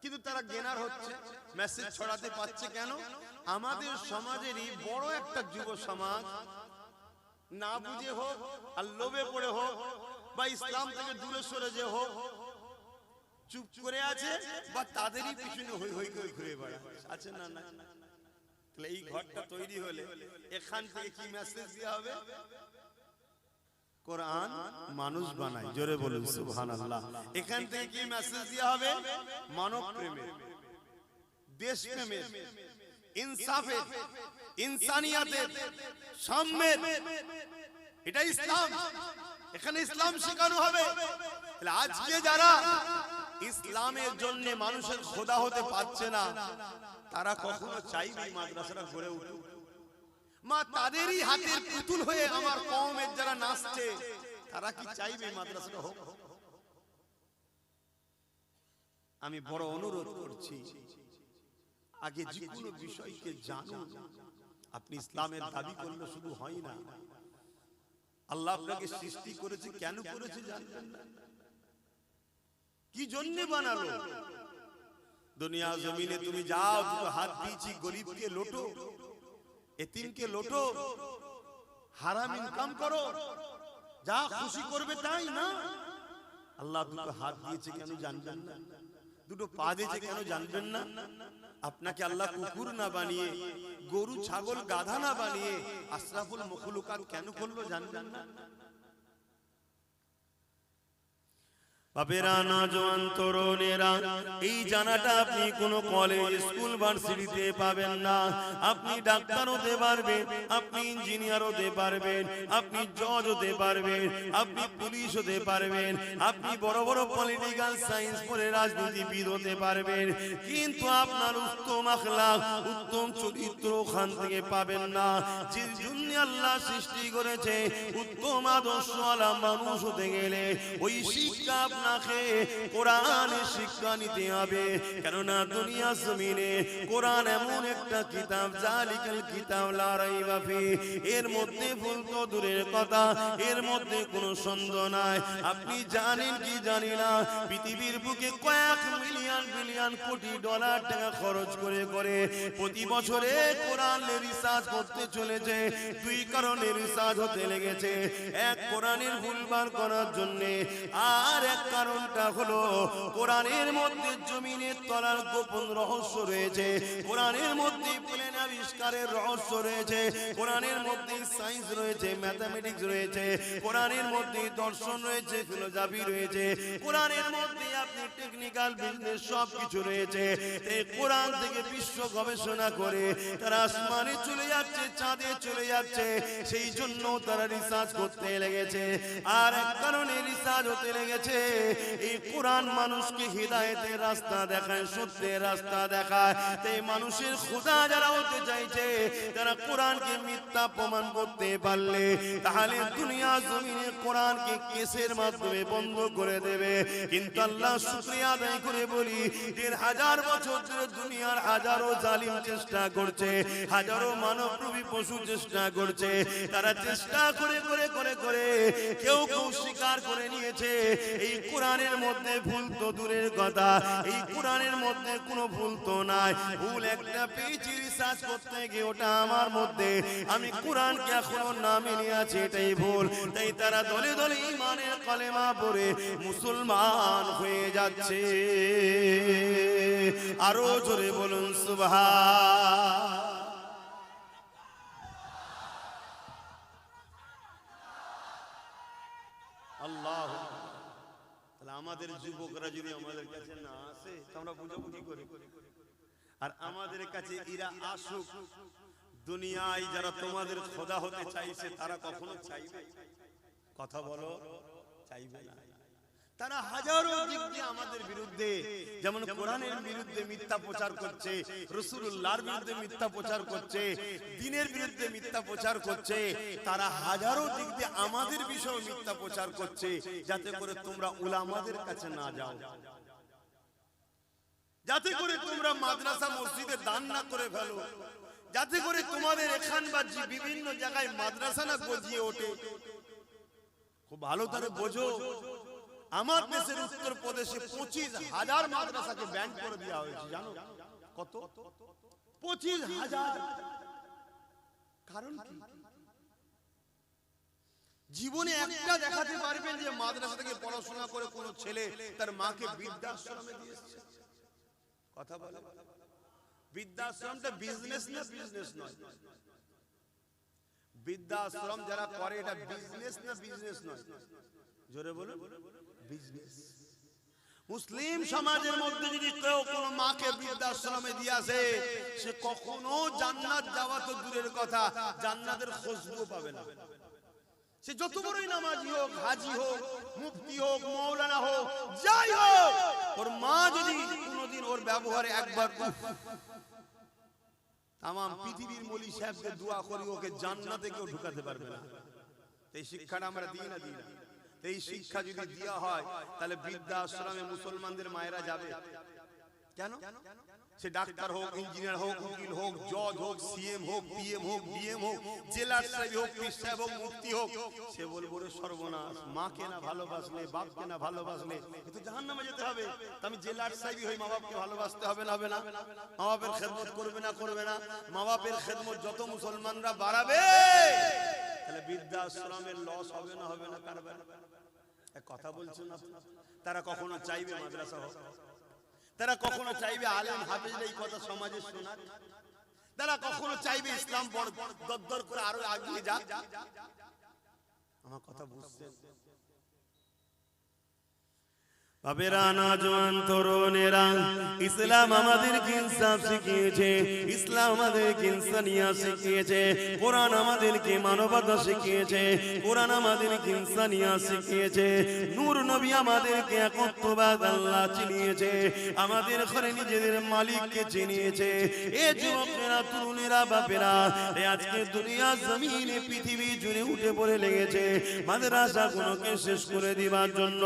কিন্তু তারা গেনার হচ্ছে, মেসেজ ছড়াতে পারছে কেন? আমাদের সমাজেরই বড় একটা যুব সমাজ, না বুঝে হোক আর লোভে পড়ে হোক, বা ইসলাম থেকে দূরে সরে যে হোক, চুপ করে আছে, বা তাদেরই পিছনে হই হই করে ঘুরে বেড়াচ্ছে, আছে না? না। এই ঘরটা তৈরি হলে এখান থেকে কি মেসেজ দেওয়া হবে? কোরআন মানুষ বানায়। জোরে বলুন সুবহানাল্লাহ। এখান থেকে কি মেসেজ দেওয়া হবে? মানব প্রেমের, দেশ প্রেমের, ইনসাফের, ইনসানিয়াতের, সাম্যের। এটা ইসলাম। এখানে ইসলাম শেখানো হবে। আজকে যারা ইসলামের জন্য মানুষের খোদা হতে পারছে না, তারা কখনো চাইবে মাদ্রাসাটা গড়ে উঠুক? মা তাদেরই হাতের পুতুল হয়ে আমার কওমের যারা নাচছে, তারা কি চাইবে মাদ্রাসাটা হোক? আমি বড় অনুরোধ করছি, আগে যে কোনো বিষয়কে জানুন। আপনি ইসলামের দাবি করলে শুধু হয় না। আল্লাহ আপনাকে সৃষ্টি করেছে, কেন করেছে জানবেন না? কি জন্য বানালো? দুনিয়া জমিনে তুমি যাও, দুটো হাত দিয়েছি, গরিবকে লোটো, এতিমকে লোটো, হারাম ইনকাম করো, যা খুশি করবে তাই না। আল্লাহ দুটো হাত দিয়েছে কেন জানবেন না? দুটো পা দিয়েছে কেন জানবেন না? আপনাকে আল্লাহ কুকুর না বানিয়ে, গরু ছাগল গাধা না বানিয়ে আশরাফুল মখলুকাত কেন করলো জানবেন না? বাপেরা, নওজোয়ান তরুণেরা, এই জানাটা আপনি কোন কলেজ, স্কুল, ভার্সিটিতে পাবেন না। আপনি ডাক্তার হতে পারবেন, আপনি ইঞ্জিনিয়ার হতে পারবেন, আপনি জজ হতে পারবেন, আপনি পুলিশ হতে পারবেন, আপনি বড় বড় পলিটিক্যাল সায়েন্স পড়ে রাজনীতিবিদ হতে পারবেন, কিন্তু আপনার উত্তম আখলাক, উত্তম চরিত্র ওখান থেকে পাবেন না। যে জন্য আল্লাহ সৃষ্টি করেছে, উত্তম আদর্শওয়ালা মানুষ হতে গেলে ওই শিক্ষা আপনাকে কোরআনের শিক্ষা নিতে হবে। কেননা দুনিয়া জমিনে কোরআন এমন একটা কিতাব, জালিকাল কিতাব লা রাইবা ফি, এর মধ্যে ভুল তো দূরের কথা, এর মধ্যে কোনো সন্দেহ নাই। আপনি জানেন কি জানি না, পৃথিবীর বুকে কয়েক মিলিয়ন বিলিয়ন কোটি ডলার টাকা খরচ করে করে প্রতি বছরে কোরআনের রিসার্চ করতে চলেছে। দুই কারণে রিসার্চ হতে লেগেছে, এক কোরআনের ভুলবার করার জন্য, আর এক কারণটা হলো কোরআনের মধ্যে জমিনের তলার গোপন রহস্য রয়েছে, কোরআনের মধ্যে প্লেন আবিষ্কারের রহস্য রয়েছে, কোরআনের মধ্যে সায়েন্স রয়েছে, ম্যাথমেটিক্স রয়েছে, কোরআনের মধ্যে দর্শন রয়েছে, ফিলোসফি রয়েছে, কোরআনের মধ্যে আপনি টেকনিক্যাল বিজনেস সব কিছু রয়েছে। এই কোরআন থেকে বিশ্ব গবেষণা করে তারা আসমানে চলে যাচ্ছে, চাঁদে চলে যাচ্ছে, সেই জন্য তারা রিসার্চ করতে লেগেছে। আর এক কারণে রিসার্চ হতে লেগেছে, এই কোরআন মানুষকে হিদায়াতের রাস্তা দেখায়, সত্যের রাস্তা দেখায়। তাই মানুষের খোদা যারা হতে চাইছে, তারা কোরআনকে মিথ্যা প্রমাণ করতে পারলে তাহলে দুনিয়া জমিনে কোরআনকে কেসের মাধ্যমে বন্ধ করে দেবে। কিন্তু আল্লাহ শুকরিয়া আদায় করে বলি, ১,৫০০ বছর ধরে দুনিয়ার হাজারো জালিম চেষ্টা করছে, হাজারো মানবরূপী পশু চেষ্টা করছে, তারা চেষ্টা করে করে করে করে কেউ কেউ স্বীকার করে নিয়েছে এই কোরআনের মধ্যে ভুল তো দূরের কথা, এই কোরআনের মধ্যে কোনো ভুল তো নাই। ভুল একটা পেয়েছি রিসার্চ করতে গিয়ে, ওটা আমার মধ্যে, আমি কোরআনকে এখনো না মেনে আছি, এটাই ভুল। তাই তারা দলে দলে ঈমানের কলেমা পড়ে মুসলমান হয়ে যাচ্ছে। আরো জোরে বলুন সুবহান। আল্লাহ, তাহলে আমাদের যুবকরা যদি আমাদের কাছে না আসে, আমরা বুঝাবো কি করে? আর আমাদের কাছে এরা আসুক। দুনিয়ায় যারা তোমাদের খোদা হতে চাইছে, তারা কখনো চাইবে? কথা বলো, চাইবে না। তারা হাজারো দিক দিয়ে আমাদের বিরুদ্ধে, যেমন কোরআনের বিরুদ্ধে মিথ্যা প্রচার করছে, রাসূলুল্লাহর বিরুদ্ধে মিথ্যা প্রচার করছে, দ্বীনের বিরুদ্ধে মিথ্যা প্রচার করছে, তারা হাজারো দিক দিয়ে আমাদের বিষয়ে মিথ্যা প্রচার করছে, যাতে করে তোমরা উলামাদের কাছে না যাও, যাতে করে তোমরা মাদ্রাসা মসজিদে দান না করে ফেলো, যাতে করে তোমাদের এখান বা বিভিন্ন জায়গায় মাদ্রাসা না গজিয়ে ওঠে। খুব ভালো করে বোঝো, আমার দেশের উত্তরপ্রদেশে 25,000 মাদ্রাসাকে ব্যান করে দেওয়া হয়েছে। জানো কত? 25,000। কারণ কি? জীবনে একটা দেখাতে পারবেন যে মাদ্রাসা থেকে পড়াশোনা করে কোন ছেলে তার মাকে বৃদ্ধাশ্রমে দিয়েছে? কথা বলে। বৃদ্ধাশ্রমটা বিজনেস না? বিজনেস নয়। বৃদ্ধাশ্রম যারা করে এটা বিজনেস না বিজনেস নয়? জোরে বলুন, বিজনেস। মুসলিম সমাজের মধ্যে যদি কেউ কোন মাকে বৃদ্ধাশ্রমে দিয়ে আসে, সে কখনো জান্নাত যাওয়া তো দূরের কথা, জান্নাতের খুশবু পাবে না। সে যত বড়ই নামাজি হোক, হাজি হোক, মুফতি হোক, মৌলানা হোক, যাই হোক, ওর মা যদি কোনোদিন ওর ব্যবহারে একবার তাম পৃথিবীর মলি সাহেবকে দোয়া করি ওকে জান্নাতে কেউ ঢুকাতে পারবে না। এই শিক্ষাটা আমরা দিই না। এই শিক্ষা যদি দেওয়া হয় তাহলে বৃদ্ধাশ্রমে মুসলমানদের মায়েরা যাবে কেন? সে ডাক্তার হোক, ইঞ্জিনিয়ার হোক, উকিল হোক, জজ হোক, সিএম হোক, পিএম হোক, ডিএম হোক, জেলার সাহেব হোক, পীর সাহেব হোক, মুফতি হোক, সে বলবো রে সর্বনাশ, মাকে না ভালোবাসলে, বাপকে না ভালোবাসলে এ তো জাহান্নামে যেতে হবে। আমি জেলার সাহেবই হই, মা বাপকে ভালোবাসতে হবে না? হবে না? মা বাপের খেদমত করবে না? করবে না? মা বাপের খেদমত যত মুসলমানরা বাড়াবে তাহলে বৃদ্ধাশ্রমের লস হবে না? হবে না? কারবার এক কথা বলছেন না। তারা কখনো চাইবে মাদ্রাসা হোক? তারা কখনো চাইবে আলেম হাফেজরা এই কথা সমাজে শোনাক? তারা কখনো চাইবে ইসলাম বড় দরদর করে আরো এগিয়ে যাক? আমার কথা বুঝছেন? বাবেরা, নওজোয়ান তরুণেরা, ইসলাম আমাদেরকে ইনসাফ শিখিয়েছে, ইসলাম আমাদেরকে ইনসানিয়াত শিখিয়েছে, কোরআন আমাদেরকে মানবতা শিখিয়েছে, কোরআন আমাদেরকে ইনসানিয়াত শিখিয়েছে, নূর নবী আমাদেরকে একত্ববাদ আল্লাহ চিনিয়েছে, আমাদের ঘরে নিজেদের মালিককে চিনিয়েছে। এ যুবকেরা, তরুণেরা, বাপেরা, আজকে দুনিয়া জমিনে পৃথিবী জুড়ে উঠে পড়ে লেগেছে মাদ্রাসা গুলোকে শেষ করে দিবার জন্য,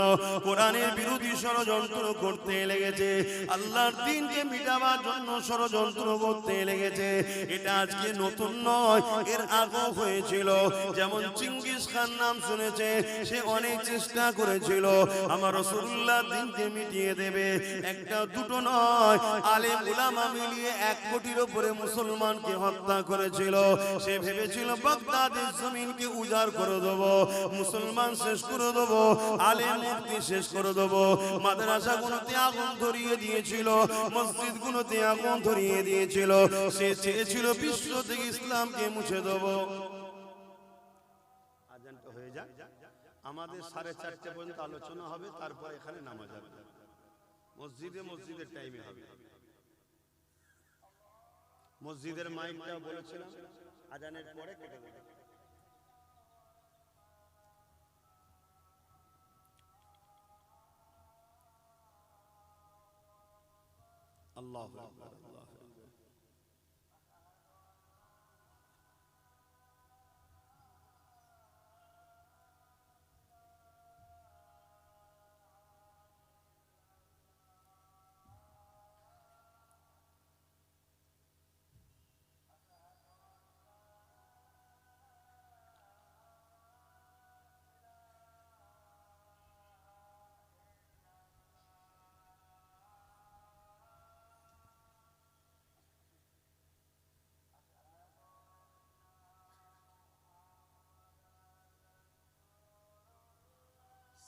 কোরআনের বিরুদ্ধে ষড়যন্ত্র করতে লেগেছে, আল্লাহর দ্বীনকে মিটাবার জন্য ষড়যন্ত্র করতে লেগেছে। এটা আজকে নতুন নয়, এর আগেও হয়েছিল। যেমন চিঙ্গিস খান নাম শুনেছে, সে অনেক চেষ্টা করেছিল আমার রাসূলুল্লাহ দ্বীনকে মিটিয়ে দেবে। একটা দুটো নয়, আলেম উলামা মিলিয়ে 1 কোটির উপরে মুসলমানকে হত্যা করেছিল। সে ভেবেছিল বাগদাদের জমিনকে উজাড় করে দেবো, মুসলমান শেষ করে দেবো, আলেম মুফতি শেষ করে দেবো। মাদ্রাসা গুলোতে আগুন ধরিয়ে দিয়েছিল, মসজিদ গুলোতে আগুন ধরিয়ে দিয়েছিল। সে চেয়েছিল বিশ্ব থেকে ইসলামকে মুছে দেবো। আজানটা হয়ে যাক, আমাদের 4:30 পর্যন্ত আলোচনা হবে, তারপর এখানে নামাজ হবে, মসজিদের টাইমে হবে। মসজিদের মাইকটা বলেছিলাম আজানের পরে কেটে দেবে। আল্লাহু আকবার, আল্লাহু আকবার।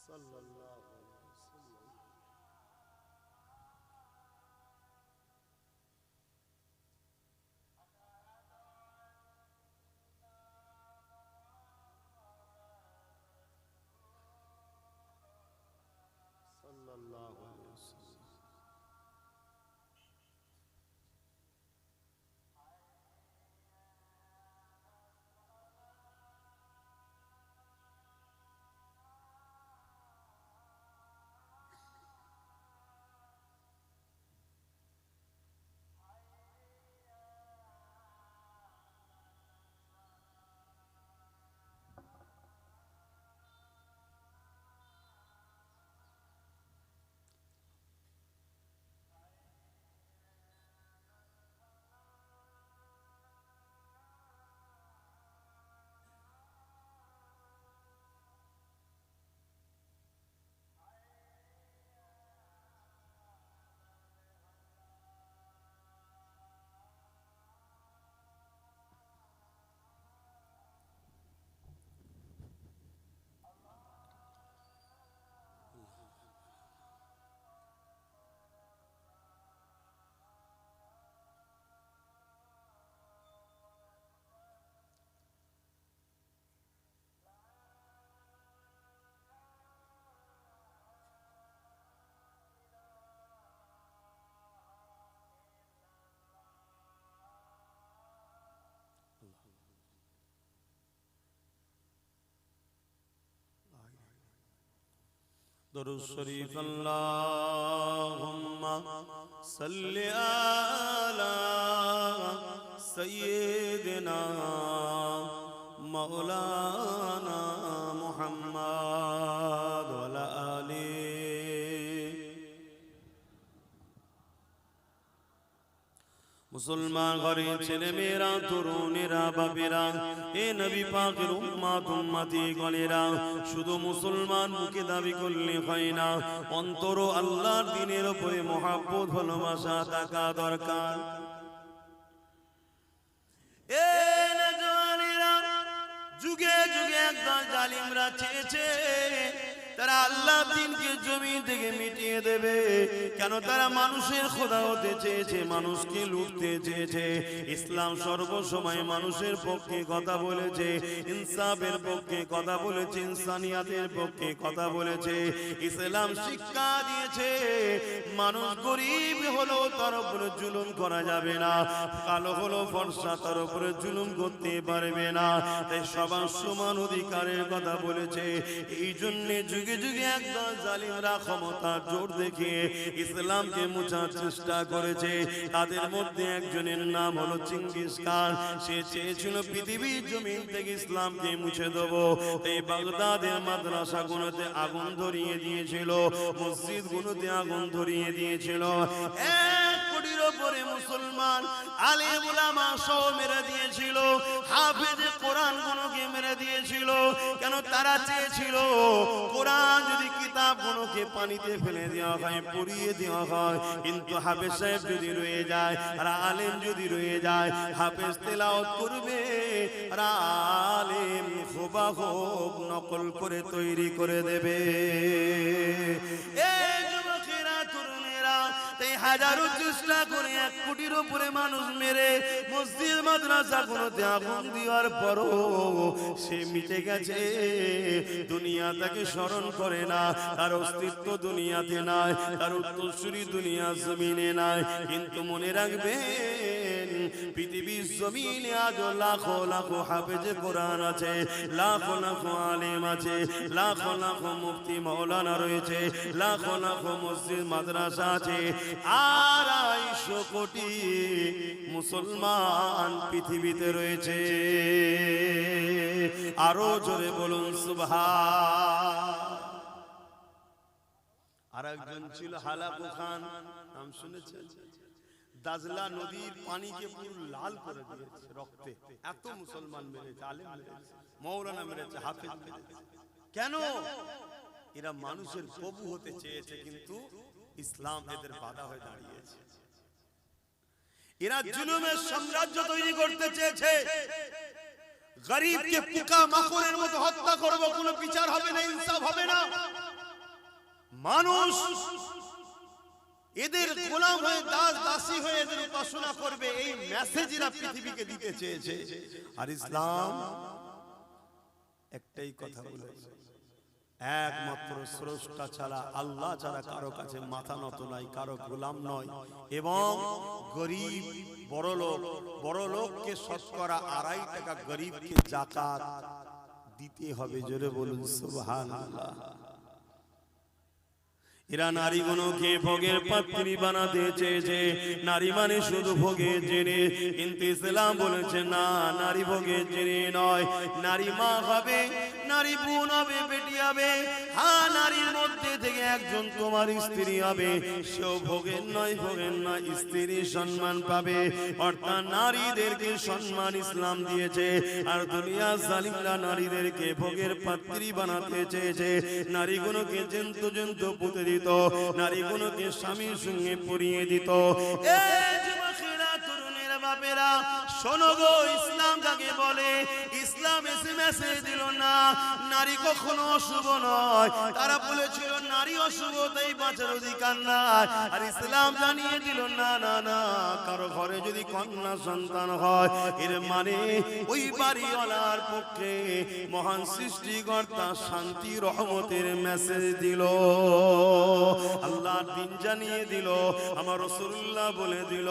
সাল্লাল্লাহু আলাইহি ওয়াসাল্লাম। সাল্লাল্লাহু আলাইহি ওয়াসাল্লাম। দরুদ শরীফ আল্লাহুম্মা সাল্লি আলা সাইয়্যিদিনা মাওলানা মুহাম্মদ ওয়া আলা আলিহি। মুসলমান ঘরের ছেলে মেয়েরা, তরুণেরা, বাপেরা, এ নবী পাকের উম্মত উম্মতি গণেরা, শুধু মুসলমান মুখে দাবি করলে হয় না, অন্তর আল্লাহর দ্বীনের উপরে মহব্বত ভালোবাসা থাকা দরকার। এ নওজওয়ানেরা, যুগে যুগে একদল জালিমরা চেয়েছে তারা আল্লাহ দ্বীনকে জমিন থেকে মিটিয়ে দেবে। কেন? তারা মানুষের খোদা হতে চেয়েছে, মানুষকে লুটতে চেয়েছে। ইসলাম সর্বসময় মানুষের পক্ষে কথা বলেছে, ইনসাফের পক্ষে কথা বলেছে, ইনসানিয়াতের পক্ষে কথা বলেছে। ইসলাম শিক্ষা দিয়েছে মানুষ গরিব হলো তার উপরে জুলুম করা যাবে না, কালো হলো ফর্সা তার উপরে জুলুম করতে পারবে না। তাই সবার সমান অধিকারের কথা বলেছে। এই জন্য যুগে যুগে একদল জালিমরা ক্ষমতার জোর দেখিয়ে ইসলামকে মুছার চেষ্টা করেছে। তাদের মধ্যে একজনের নাম হলো চিঙ্গিস খান। সে চেয়েছিল পৃথিবীর জমিন থেকে ইসলামকে মুছে দেব। এই বাগদাদের মাদ্রাসাগুলোতে আগুন ধরিয়ে দিয়েছিল, মসজিদগুলোতে আগুন ধরিয়ে দিয়েছিল। 1 কোটির উপরে মুসলমান আলেম উলামা সহ মেরে দিয়েছিল, হাফেজে কোরআন গুলোকে মেরে দিয়েছিল। কেন? তারা চেয়েছিল কোরআন যদি কিতাব গুলোকে পানিতে ফেলে দেওয়া হয়, পুড়িয়ে দেওয়া হয়, কিন্তু হাফেজ সাহেব যদি রয়ে যায় আর আলেম যদি রয়ে যায়, হাফেজ তেলাওয়াত করবে আর আলেম হুবহু নকল করে তৈরি করে দেবে। এই যুবকেরা, তরুণেরা, তাই হাজারো চেষ্টা করে 1 কোটির উপরে মানুষ মেরে মসজিদ মাদ্রাসা গুলোতে আগুন দেওয়ার পরও সে মিটে গেছে। দুনিয়া তাকে স্মরণ করে না, তার অস্তিত্ব দুনিয়াতে নাই, তার উত্তরসূরি দুনিয়া জমিনে নাই। কিন্তু মনে রাখবেন, পৃথিবীর জমিনে আজ লাখো লাখো হাফেজে কোরআন আছে, লাখো লাখো আলেম আছে, লাখো লাখো মুফতি মাওলানা রয়েছে, লাখো লাখো মসজিদ মাদ্রাসা আছে। 250 কোটি মুসলমান পৃথিবীতে রয়েছে। আরো জোরে বলুন সুবহান। আর একজন ছিল হালাকু খান, নাম শুনেছেন? দাজলা নদীর পানিকে পুরো লাল করে দিয়েছে রক্তে। এত মুসলমান মেরেছে, আলেম মেরেছে, মাওলানা মেরেছে, হাফেজ মেরেছে। কেন? এরা মানুষের প্রভু হতে চেয়েছে, কিন্তু ইসলাম এদের বাধা হয়ে দাঁড়িয়েছে। এরা জুলুমের সাম্রাজ্য তৈরি করতে চেয়েছে। গরিবকে পোকা মাকড়ের মতো হত্যা করব, কোনো বিচার হবে না, ইনসাফ হবে না। মানুষ এদের গোলাম হয়ে, দাস দাসী হয়ে এদের উপাসনা করবে, এই মেসেজ এরা পৃথিবীকে দিতে চেয়েছে। আর ইসলাম একটাই কথা বলেছে, একমাত্র স্রষ্টা ছাড়া, আল্লাহ ছাড়া কারো কাছে মাথা নত নাই, কারো গোলাম নয়। এবং গরিব বড় লোককে শতকরা 2.5 টাকা গরিবকে যাকাত দিতে হবে। জোরে বলুন সুবহানাল্লাহ। এরা নারীগুলোকে ভোগের পাত্রী বানাতে চেয়েছে। নারী মানে শুধু ভোগের জেনে, কিন্তু ইসলাম বলেছে না, নারী ভোগের জেনে নয়। নারী মা হবে, নারী বোন হবে, বেটি হবে। হ্যাঁ, নারীর মধ্যে থেকে একজন তোমার স্ত্রী হবে, সেও ভোগের নয়, ভোগের নয়, স্ত্রী সম্মান পাবে। অর্থাৎ নারীদেরকে সম্মান ইসলাম দিয়েছে। আর দুনিয়া জালিমরা নারীদেরকে ভোগের পাত্রী বানাতে চেয়েছে। নারীগুলোকে জন্তু জন্তু পুঁতে দিত, নারীগুলোকে স্বামীর সঙ্গে পরিয়ে দিত। এই যুবকেরা, তরুণেরা, বাপেরা, শোনো গো, ইসলাম কাকে বলে? ইসলাম এসে মেসেজ দিল না নারী কখনো অশুভ নয়। তারা বলেছিল নারী অশুভ, তাই বাঁচার অধিকার নাই। আর ইসলাম জানিয়ে দিল না না না, কারো ঘরে যদি কন্যা সন্তান হয়, এর মানে ওই বাড়িওয়ালার পক্ষে মহান সৃষ্টিকর্তা শান্তি রহমতের মেসেজ দিল। আল্লাহ আল্লাহ দিন জানিয়ে দিল, আমার রাসূলুল্লাহ বলে দিল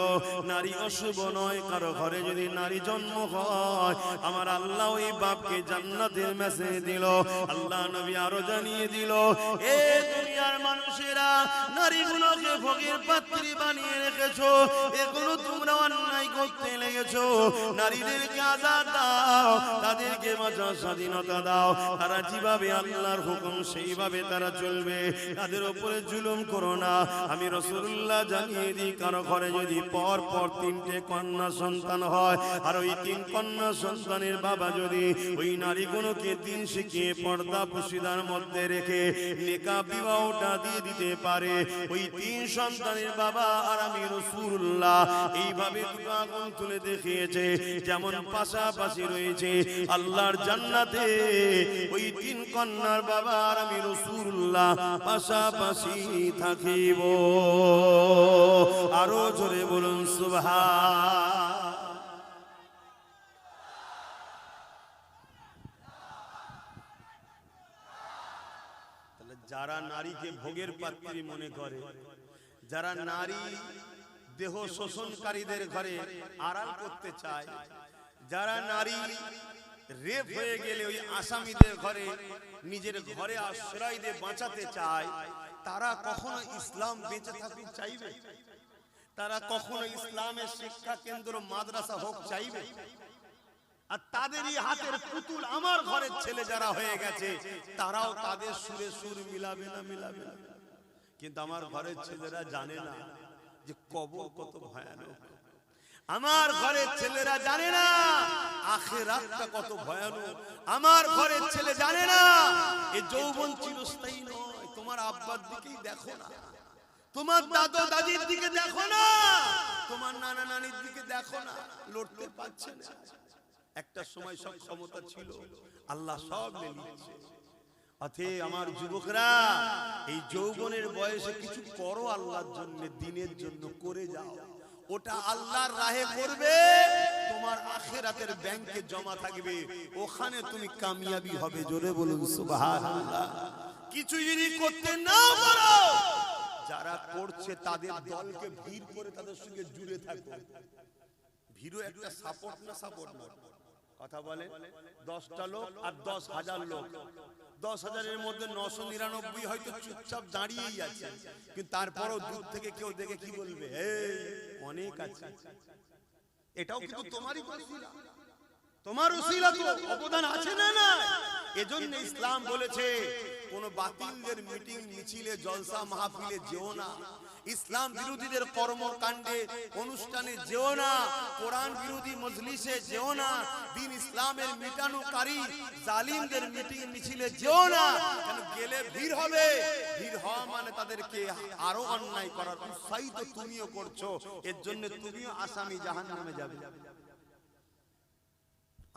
নারী অশুভ নয়। কারো ঘরে যদি নারী জন্ম হয়, আমার আল্লাহ ওই বাপকে জান্নাতের মেসেজ দিল। আল্লাহ নবী আরো জানিয়ে দিল, এ দুনিয়ার মানুষেরা, নারীগুলোকে ভোগের পাত্রী বানিয়ে রেখেছো, এগুলো তোমরা অন্যায় করতে লেগেছো। নারীদেরকে আজাদ দাও, তাদেরকে বাঁচার স্বাধীনতা দাও, তারা যেভাবে আল্লাহর হুকুম সেইভাবে তারা চলবে, তাদের উপরে জুলুম করো না। আমি রাসূলুল্লাহ জানিয়ে দিই, কারো ঘরে যদি পর পর 3টে কন্যা সন্তান হয়, আর ওই 3 কন্যা সন্তানের বাবা যদি ওই নারীগুলোকে দিন শিখিয়ে পর্দা পুশিদার মধ্যে রেখে নেকাব বিবাহটা দিয়ে দিতে পারে, ওই 3 সন্তানের বাবা আর আমি রাসূলুল্লাহ এইভাবে দুটো আগুন তুলে দেখিয়েছে, যেমন পাশাপাশি রয়েছে আল্লাহর জান্নাতে ওই 3 কন্যার বাবা আর আমি রাসূলুল্লাহ পাশাপাশি থাকিব। আরো জোরে বলুন সুবহান। যারা নারীকে ভোগের পাত্রী মনে করে, যারা নারী দেহ শোষণকারীদের ঘরে আড়াল করতে চায়, যারা নারী রেপ হয়ে গেলে ওই আসামিদের ঘরে নিজের ঘরে আশ্রয় দিয়ে বাঁচাতে চায়, তারা কখনো ইসলাম বেঁচে থাকতে চাইবে? তারা কখনো ইসলামের শিক্ষা কেন্দ্র মাদ্রাসা হোক চাইবে? আর তাদেরই হাতের পুতুল আমার ঘরের ছেলে যারা হয়ে গেছে, তারাও তাদের সুরে সুর মিলাবে না, মিলাবে না। কিন্তু আমার ঘরের ছেলেরা জানে না যে কবর কত ভয়ানক। আমার ঘরের ছেলেরা জানে না আখিরাতটা কত ভয়ানক। আমার ঘরের ছেলে জানে না এই যৌবন চিরস্থায়ী নয়। তোমার আব্বার দিকেই দেখো না, তোমার দাদা দাদির দিকে দেখো না, তোমার নানা নানির দিকে দেখো না, লড়তে পারছে না। একটা সময় সব ক্ষমতা ছিল, আল্লাহ সব নিচ্ছে। অতএব আমার যুবকরা, এই যৌবনের বয়সে কিছু করো আল্লাহর জন্য, দিনের জন্য করে যাও। ওটা আল্লাহর রাহে করবে, তোমার আখিরাতের ব্যাংকে জমা থাকবে, ওখানে তুমি কামিয়াবি হবে। জোরে বলুন সুবহানাল্লাহ। কিছু যদি করতে না পারো, যারা করছে তাদের দলকে ভিড় করে তাদের সঙ্গে জুড়ে থাকো। ভিড়ও একটা সাপোর্ট না, সাপোর্ট না। কথা বলে 10টা লোক আর 10,000 লোক, 10,000-এর মধ্যে 999 হয়তো চুপচাপ দাঁড়িয়েই আছে, কিন্তু তারপরও দূর থেকে কেউ দেখে কি বলবে, এই অনেক আছে। এটাও কিন্তু তোমারই উসিলা, তোমার উসিলা তো অবদান আছে না? না, এজন্য ইসলাম বলেছে কোন বাতিলদের মিটিং মিছিলে জলসা মাহফিলে যেও না, ইসলাম বিরোধীদের কর্মকাণ্ডে অনুষ্ঠানে যেও না, কোরআন বিরোধী মজলিসে যেও না, দিন ইসলামের মিটানোকারী জালিমদের মিটিং মিছিলে যেও না। কেন গেলে ভিড় হবে, ভিড় হওয়া মানে তাদেরকে আরো অন্যায় করার উৎসাহিত তুমিও করছো, এর জন্য তুমিও আসামি, জাহান্নামে যাবে।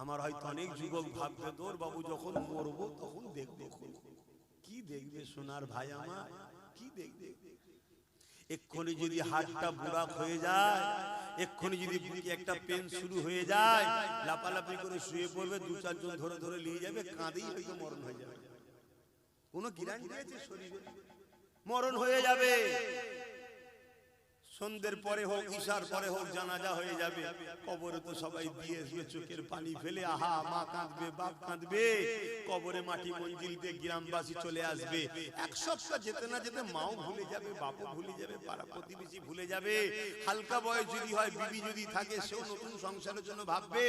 আমার হয়তো অনেক যুবক ভাববে, তোর বাবু যখন মরবো তখন দেখবে। কি দেখবে সোনার ভাই আমার, কি দেখবে? এক্ষুনি যদি হাতটা বুড়া হয়ে যায়, এক্ষুনি যদি বুকে একটা পেন শুরু হয়ে যায়, লাপালাপি করে শুয়ে পড়বে, 2-4 জন ধরে ধরে নিয়ে যাবে, কাঁদেই হয়তো মরণ হয়ে যাবে। কোনো গ্যারান্টি আছে শরীরে? মরণ হয়ে যাবে। সন্ধ্যের পরে হোক, ঈশার পরে হোক, জানাজা হয়ে যাবে। কবরে তো সবাই দিয়ে আসবে চোখের পানি ফেলে, আহা মা কাঁদবে, বাপ কাঁদবে, কবরে মাটি মঞ্জিল দিয়ে গ্রামবাসী চলে আসবে। 1 সপ্তাহ যেতে না যেতে মাও ভুলে যাবে, বাপও ভুলে যাবে, পাড়া প্রতিবেশী ভুলে যাবে। হালকা বয়স যদি হয়, বিবি যদি থাকে, সেও নতুন সংসারের জন্য ভাববে,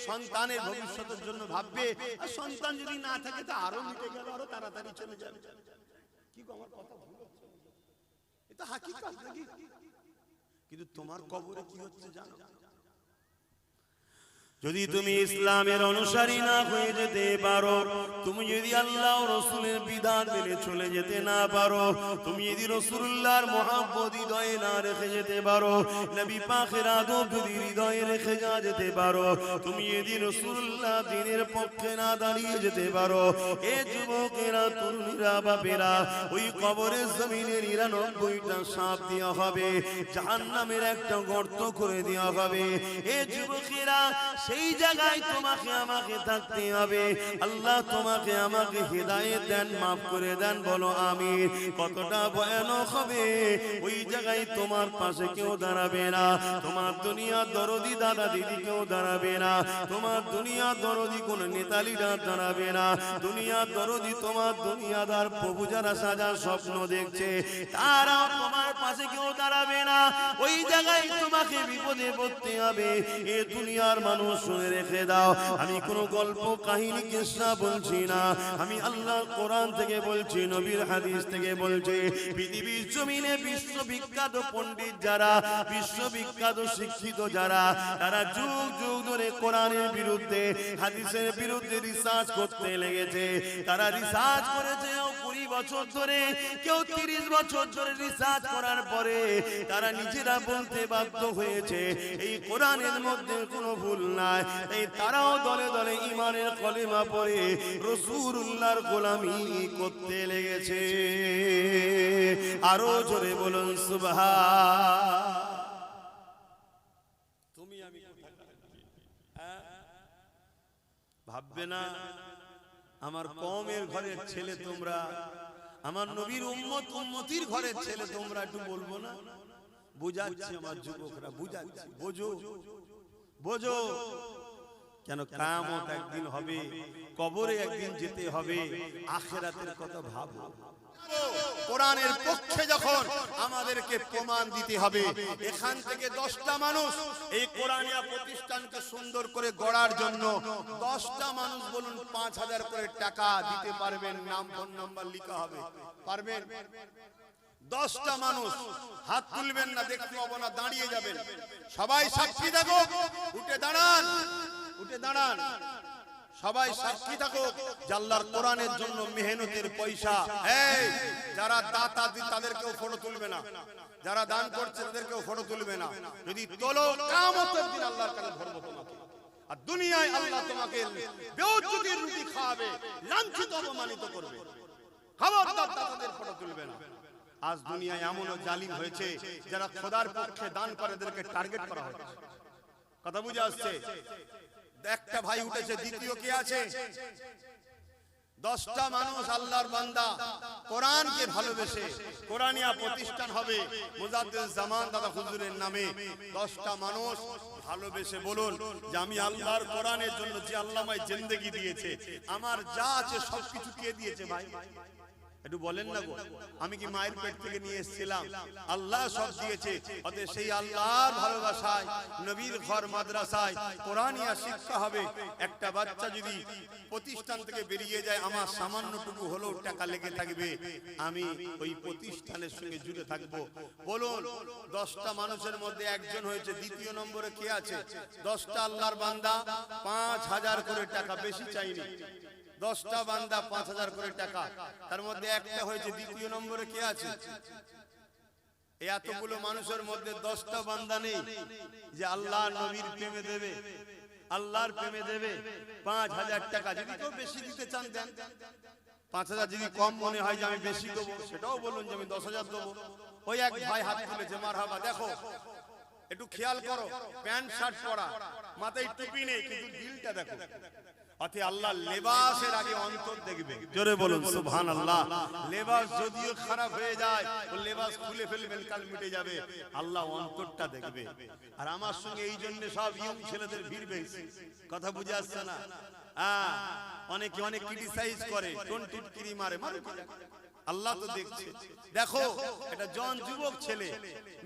সন্তানের ভবিষ্যতের জন্য ভাববে। আর সন্তান যদি না থাকে তো আরো মিটে গেল, আরো তাড়াতাড়ি চলে যাবে। কি আমার কথা ভুল হচ্ছে? এটা হাকিকত নাকি? কিন্তু তোমার কবরে কি হচ্ছে জানো? যদি তুমি ইসলামের অনুসারী না হয়ে যেতে পারো, তুমি যদি আল্লাহ ও রাসূলের বিধান মেনে চলে যেতে না পারো, তুমি যদি রাসূলুল্লাহর মহব্বত হৃদয়ে না রেখে যেতে পারো, নবী পাকের আদব যদি হৃদয়ে রেখে যেতে পারো, তুমি যদি রাসূলুল্লাহ দ্বীনের পক্ষে না দাঁড়িয়ে যেতে পারো, এ যুবকেরা, তরুণীরা, বাপেরা, ওই কবরের জমিনে 99টা সাপ দেওয়া হবে, জাহান্নামের একটা গর্ত করে দেওয়া হবে। এ যুবকেরা, সেই জায়গায় তোমাকে আমাকে থাকতে হবে। আল্লাহ তোমাকে আমাকে হেদায়েত দেন, মাফ করে দেন, বলো আমিন। কতটা ভয়ানক হবে, ওই জায়গায় তোমার পাশে কেউ দাঁড়াবে না, তোমার দুনিয়ার দরদি দাদা দিদি কেউ দাঁড়াবে না, তোমার দুনিয়ার দরদি কোন নেতালিরা দাঁড়াবে না, দুনিয়ার দরদি তোমার দুনিয়াদার প্রভু যারা সাজার স্বপ্ন দেখছে তারা তোমার পাশে কেউ দাঁড়াবে না। ওই জায়গায় তোমাকে বিপদে পড়তে হবে। এ দুনিয়ার মানুষ শুনে রেখে দাও, আমি কোনো গল্প কাহিনী কিসসা বলছি না, আমি আল্লাহর কোরআন থেকে বলছি, নবীর হাদিস থেকে বলছি। পৃথিবীর জমিনে বিশ্ববিখ্যাত পণ্ডিত যারা, বিশ্ববিখ্যাত শিক্ষিত যারা, তারা যুগ যুগ ধরে কোরআনের বিরুদ্ধে, হাদিসের বিরুদ্ধে রিসার্চ করতে লেগেছে। তারা রিসার্চ করেছে 20 বছর ধরে, কেউ 30 বছর ধরে রিসার্চ করার পরে তারা নিজেরা বলতে বাধ্য হয়েছে এই কোরআনের মধ্যে কোনো ভুল নাই। এই তারাও দলে দলে ঈমানের কলেমা পড়ে রাসূলুল্লাহর গোলামি করতে লেগেছে। আরো জোরে বলুন সুবহান। তুমি আমি ভাববে না আমার কওমের ঘরের ছেলে তোমরা, আমার নবীর উম্মত উম্মতির ঘরের ছেলে তোমরা, একটু বলবো না? বুঝাচ্ছি আমার যুবকরা, বুঝাচ্ছি, বোঝো বোঝো। কেন কিয়ামত একদিন হবে, কবরে একদিন যেতে হবে, আখিরাতের কথা ভাবো। কোরআনের পক্ষে যখন আমাদেরকে প্রমাণ দিতে হবে, এখান থেকে 10টা মানুষ এই কোরআনিয়া প্রতিষ্ঠানকে সুন্দর করে গড়ার জন্য 10টা মানুষ বলুন 5000 করে টাকা দিতে পারবেন? নাম ফোন নাম্বার লেখা হবে, পারবেন? 10টা মানুষ হাত তুলবেন না, দেখতে পাবো না, দাঁড়িয়ে যাবেন। সবাই সাক্ষী থাকো, উঠে দাঁড়ান, উঠে দাঁড়ান। সবাই সাক্ষী থাকো যে আল্লাহর কোরআনের জন্য মেহনতের পয়সা। এই যারা দাতা তাদেরকেও ফটো তুলবে না, যারা দান করছে তাদেরকেও ফটো তুলবে না। যদি তোলো কিয়ামতের দিন আল্লাহর কাছে ধরবো তোমাকে। আর দুনিয়ায় আল্লাহ তোমাকে বেউজ্জতির রুটি খাওয়াবে, লাঞ্ছিত অপমানিত করবে। খবরদার দাতাদের ফটো তুলবে না। আজ দুনিয়ায় এমনও জালিম হয়েছে যারা খোদার পক্ষে দান করে তাদেরকে টার্গেট করা হচ্ছে। কথা বুঝে আসছে? একটা ভাই উঠেছে, দ্বিতীয় কে আছে? 10টা মানুষ আল্লাহর বান্দা কোরআনকে ভালোবেসে কোরআনিয়া প্রতিষ্ঠান হবে মুজাদ্দিদ জামান দাদা হুজুরের নামে। 10টা মানুষ ভালোবেসে বলুন যে আমি আল্লাহর কোরআনের জন্য, যে আল্লাহ আমায় জিন্দেগি দিয়েছে, আমার যা আছে সবকিছু কে দিয়েছে ভাই? একটু বলেন না গো, আমি কি মায়ের পেট থেকে নিয়ে এসেছিলাম? আল্লাহ সব দিয়েছে। অতএব সেই আল্লাহর ভালোবাসায় নবীর ঘর মাদ্রাসায় কোরআনিয়া শিক্ষা হবে। একটা বাচ্চা যদি প্রতিষ্ঠান থেকে বেরিয়ে যায়, আমার সামান্যটুকু হলেও টাকা লেগে থাকবে, আমি ওই প্রতিষ্ঠানের সঙ্গে জুড়ে থাকবো। বলুন 10টা মানুষের মধ্যে একজন হয়েছে, দ্বিতীয় নম্বরে কে আছে? 10টা আল্লাহর বান্দা 5000 করে টাকা, বেশি চাইনি। 10টা বান্দা 5000 করে টাকা, তার মধ্যে একটা হয়েছে। দ্বিতীয় নম্বরে কে আছে? এতগুলো মানুষের মধ্যে 10টা বান্দা নেই যে আল্লাহ নবীর প্রেমে দেবে, আল্লাহর প্রেমে দেবে 5000 টাকা। যদি কেউ বেশি দিতে চান দেন, 5000 যদি কম মনে হয় যে আমি বেশি দেবো, সেটাও বলুন যে আমি 10000 দেবো। ওই এক ভাই হাত তুলেছে, মারহাবা। দেখো একটু খেয়াল করো, প্যান্ট শার্ট পরা, মাথায় টুপি নেই, কিন্তু দিলটা দেখো। অতএব আল্লাহ লেবাসের আগে অন্তর দেখবে। জোরে বলুন সুবহানাল্লাহ। লেবাস যদিও খারাপ হয়ে যায়, ও লেবাস খুলে ফেলবেন, কাল মিটে যাবে। আল্লাহ অন্তরটা দেখবে। আর আমার সঙ্গে এই জন্য সব ইয়ং ছেলেদের ভিড় বেশি। কথা বুঝে আসছে না? অনেকে অনেক ক্রিটিসাইজ করে, কোন টিটকিরি মারে, আল্লাহ তো দেখছে। দেখো এটা জন যুবক ছেলে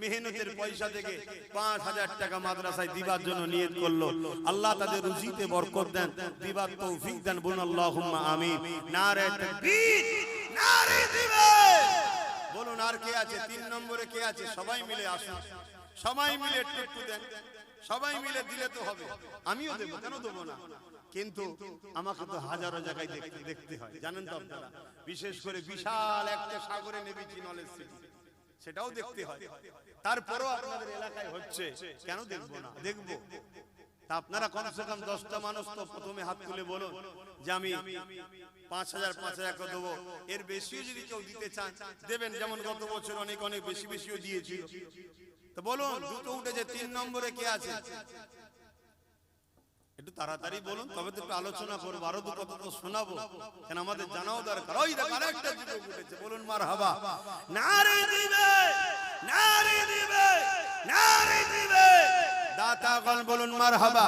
মেহনতের পয়সা থেকে 5000 টাকা মাদ্রাসায় দিবার জন্য নিয়ত করলো। আল্লাহ তাদের রুজিতে বরকত দেন, দিবার তৌফিক দেন। বলুন আল্লাহুম্মা আমিন। নারে তাকবীর, নারে দিবেন। বলুন আর কে আছে? 3 নম্বরে কে আছে? সবাই মিলে আসুন, সবাই মিলে একটু দেন, সবাই মিলে দিলে তো হবে। আমিও দেব, কেন দেবো না? কিন্তু আমাকে তো হাজারো জায়গায় দেখতে হয়, জানেন তো আপনারা। বিশেষ করে বিশাল একটা সাগরে নেমেছি, নলেজ সিটি, সেটাও দেখতে হয়। তারপরও আপনাদের এলাকায় হচ্ছে, কেন দেখবো না? দেখবো। তা আপনারা কমসে কম 10টা মানুষ তো প্রথমে হাত তুলে বলুন যে আমি 5000 করে দেবো। এর বেশিও যদি কেউ দিতে চান দেবেন, যেমন গত বছর অনেক অনেক বেশি বেশিও দিয়েছিল। তো বলুন, দুটো উঠেছে। 3 নম্বরে কে আছে? একটু তাড়াতাড়ি বলুন, তবে তো একটু আলোচনা করবো, আরো দু কথা তো শোনাবো, কেন আমাদের জানাও দরকার। ওই দেখ আরেকটা যুবক উঠেছে, বলুন মারহাবা। নারে দিবে, নারে দিবে, নারে দিবে। দাতাগণ বলুন মারহাবা,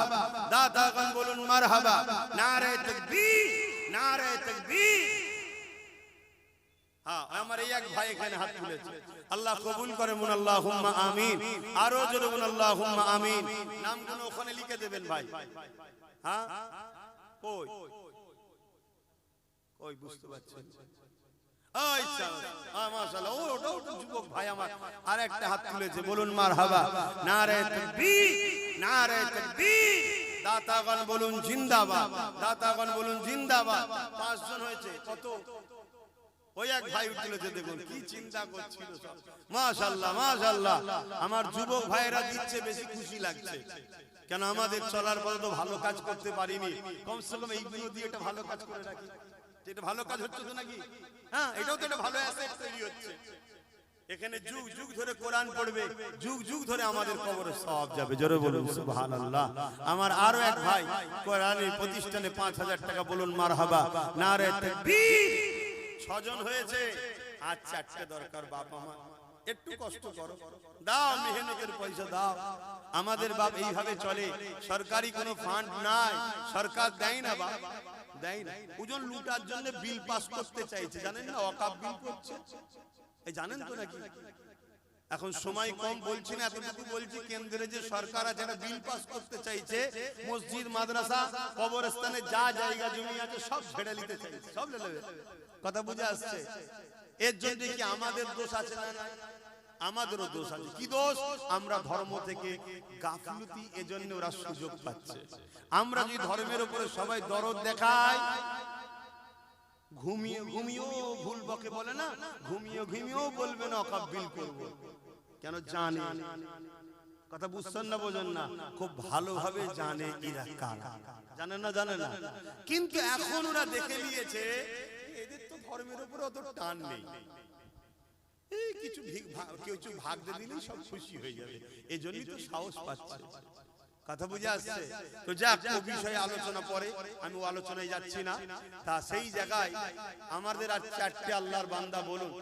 দাতাগণ বলুন মারহাবা। নারে তাকবীর, নারে তাকবীর। হ্যাঁ, আমার এই এক ভাই এখানে হাত তুলেছে, আল্লাহ কবুল করে বলুন আল্লাহুম্মা আমিন। আরো জোরে বলুন আল্লাহুম্মা আমিন। নামগুলো ওখানে লিখে দেবেন ভাই। হ্যাঁ, কই কই বুঝতে পারছেন? আচ্ছা, মাশাআল্লাহ, ওটা যুবক ভাই আমার আরেকটা হাত তুলেছে, বলুন মারহাবা। নারে তাকবীর, নারে তাকবীর। দাতাগণ বলুন জিন্দাবাদ, দাতাগণ বলুন জিন্দাবাদ। 5 জন হয়েছে, কত? ওই এক ভাই তুলেছে, দেখুন কি চিন্তা করছিল সব। মাশাআল্লাহ, মাশাআল্লাহ। আমার যুবক ভাইরা দিচ্ছে, বেশি খুশি লাগছে। কেন আমাদের চলার পথে তো ভালো কাজ করতে পারিনি, কমসে কম এইগুলো দিয়ে একটা ভালো কাজ করে রাখি। এটা ভালো কাজ হচ্ছে তো নাকি? হ্যাঁ, এটাও তো একটা ভালো অ্যাসেট তৈরি হচ্ছে। এখানে যুগ যুগ ধরে কোরআন পড়বে, যুগ যুগ ধরে আমাদের কবরে সওয়াব যাবে। জোরে বলুন সুবহানাল্লাহ। আমার আরো এক ভাই কোরআনের প্রতিষ্ঠানে 5000 টাকা, বলুন মারহাবা। নারে তাকবীর। 6 জন হয়েছে, আর 4টে দরকার। বাপ আমার একটু কষ্ট করো, দাও, মেহনতের পয়সা দাও। আমাদের বাপ এইভাবে চলে, সরকারি কোনো ফান্ড নাই, সরকার দেয় না বাপ, দেয় না। ওজন লুটার জন্য বিল পাস করতে চাইছে, জানেন না? ওয়াকাফ বিল করছে, এই জানেন তো নাকি? এখন সময় কম, বলছি না, এতটুকু বলছি, কেন্দ্রে যে সরকার আছে একটা বিল পাস করতে চাইছে, মসজিদ, মাদ্রাসা, কবরস্থানে যা জায়গা জমি আছে সব ছেড়ে নিতে চাইছে, সব নেবে। কথা বুঝে আসছে? এর জন্য কি আমাদের দোষ আছে না? আমাদেরও দোষ আছে। কি দোষ? আমরা ধর্ম থেকে গাফলতি, এজন্য ওরা সুযোগ পাচ্ছে। আমরা যদি ধর্মের উপরে সবাই দরদ দেখাই, ঘুমিয়ে ঘুমিয়েও ভুল বকে, বলে না, ঘুমিয়ে ঘুমিয়েও বলবে না ওয়াকাফ বিল করব, কেন জানে। কথা বুঝছেন না, বোঝেন না? খুব ভালোভাবে জানে এরা কারা, জানে না, জানে না। কিন্তু এখন ওরা দেখে নিয়েছে এদের তো ধর্মের উপরে অত টান নেই, এই কিছু কিছু ভাগ দিয়ে দিলেই সব খুশি হয়ে যাবে, এই জন্যই তো সাহস পাচ্ছে। কথা বুঝে আসছে তো? যাক, ও বিষয়ে আলোচনা পরে, আমি ও আলোচনায় যাচ্ছি না। তা সেই জায়গায় আমাদের আর 4টে আল্লাহর বান্দা বলুন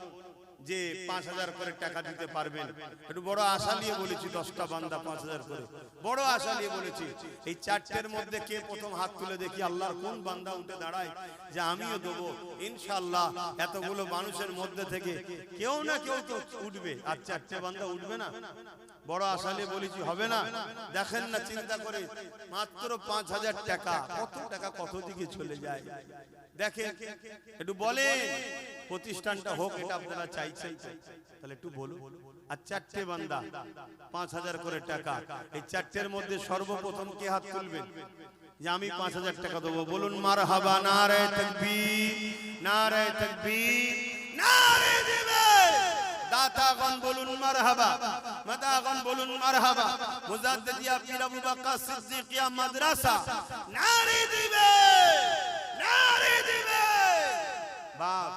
যে 5000 করে টাকা দিতে পারবেন। একটু বড় আশা নিয়ে বলেছি, 10টা বান্দা 5000 করে, বড় আশা নিয়ে বলেছি। এই 4টের মধ্যে কে প্রথম হাত তুলে দেখি আল্লাহর কোন বান্দা উঠে দাঁড়ায় যে আমিও দেবো। ইনশাআল্লাহ এতগুলো মানুষের মধ্যে থেকে কেউ না কেউ তো উঠবে, আর 4টে বান্দা উঠবে না? বড় আশা নিয়ে বলেছি, হবে না? দেখেন না, চিন্তা করে, মাত্র 5000 টাকা, কত টাকা কত দিকে চলে যায় দেখেন। একটু বলেন, প্রতিষ্ঠানটা হোক, এটা আপনারা চাইছেন, তাহলে একটু বলুন। আর 4টে বান্দা 5000 করে টাকা, এই 4টের মধ্যে সর্বপ্রথম কে হাত তুলবেন যে আমি 5000 টাকা দেবো? বলুন মারহাবা। নারে তাকবীর, নারে তাকবীর, নারে দিবে। দাতাগণ বলুন মারহাবা, মাদাগণ বলুন মারহাবা। মুজাদ্দিদিয়া পীর আবু বকর সিদ্দিকিয়া মাদ্রাসা, নারে দিবে, নারে দিবে। বাপ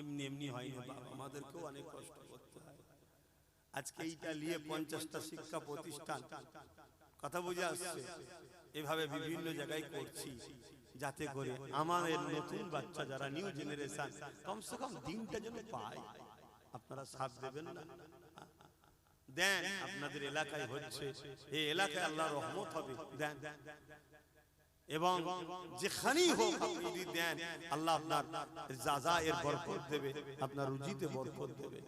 এমনি এমনি হয় না বাপ, আমাদেরকেও অনেক কষ্ট করতে হয়। আজকে এইটা নিয়ে 50টা শিক্ষা প্রতিষ্ঠান, কথা বুঝে আসছে, এভাবে বিভিন্ন জায়গায় করছি, যাতে করে আমাদের নতুন বাচ্চা যারা নিউ জেনারেশন কমসে কম দিনটা যেন পায়। আপনারা সাথ দেবেন না? দেন, আপনাদের এলাকায় হচ্ছে, এই এলাকায় আল্লাহর রহমত হবে, দেন। এবং যেখানেই হোক আপনি যদি দেন, আল্লাহ আপনার জাযা এর বরকত দেবে, আপনার রুজিতে বরকত দেবে।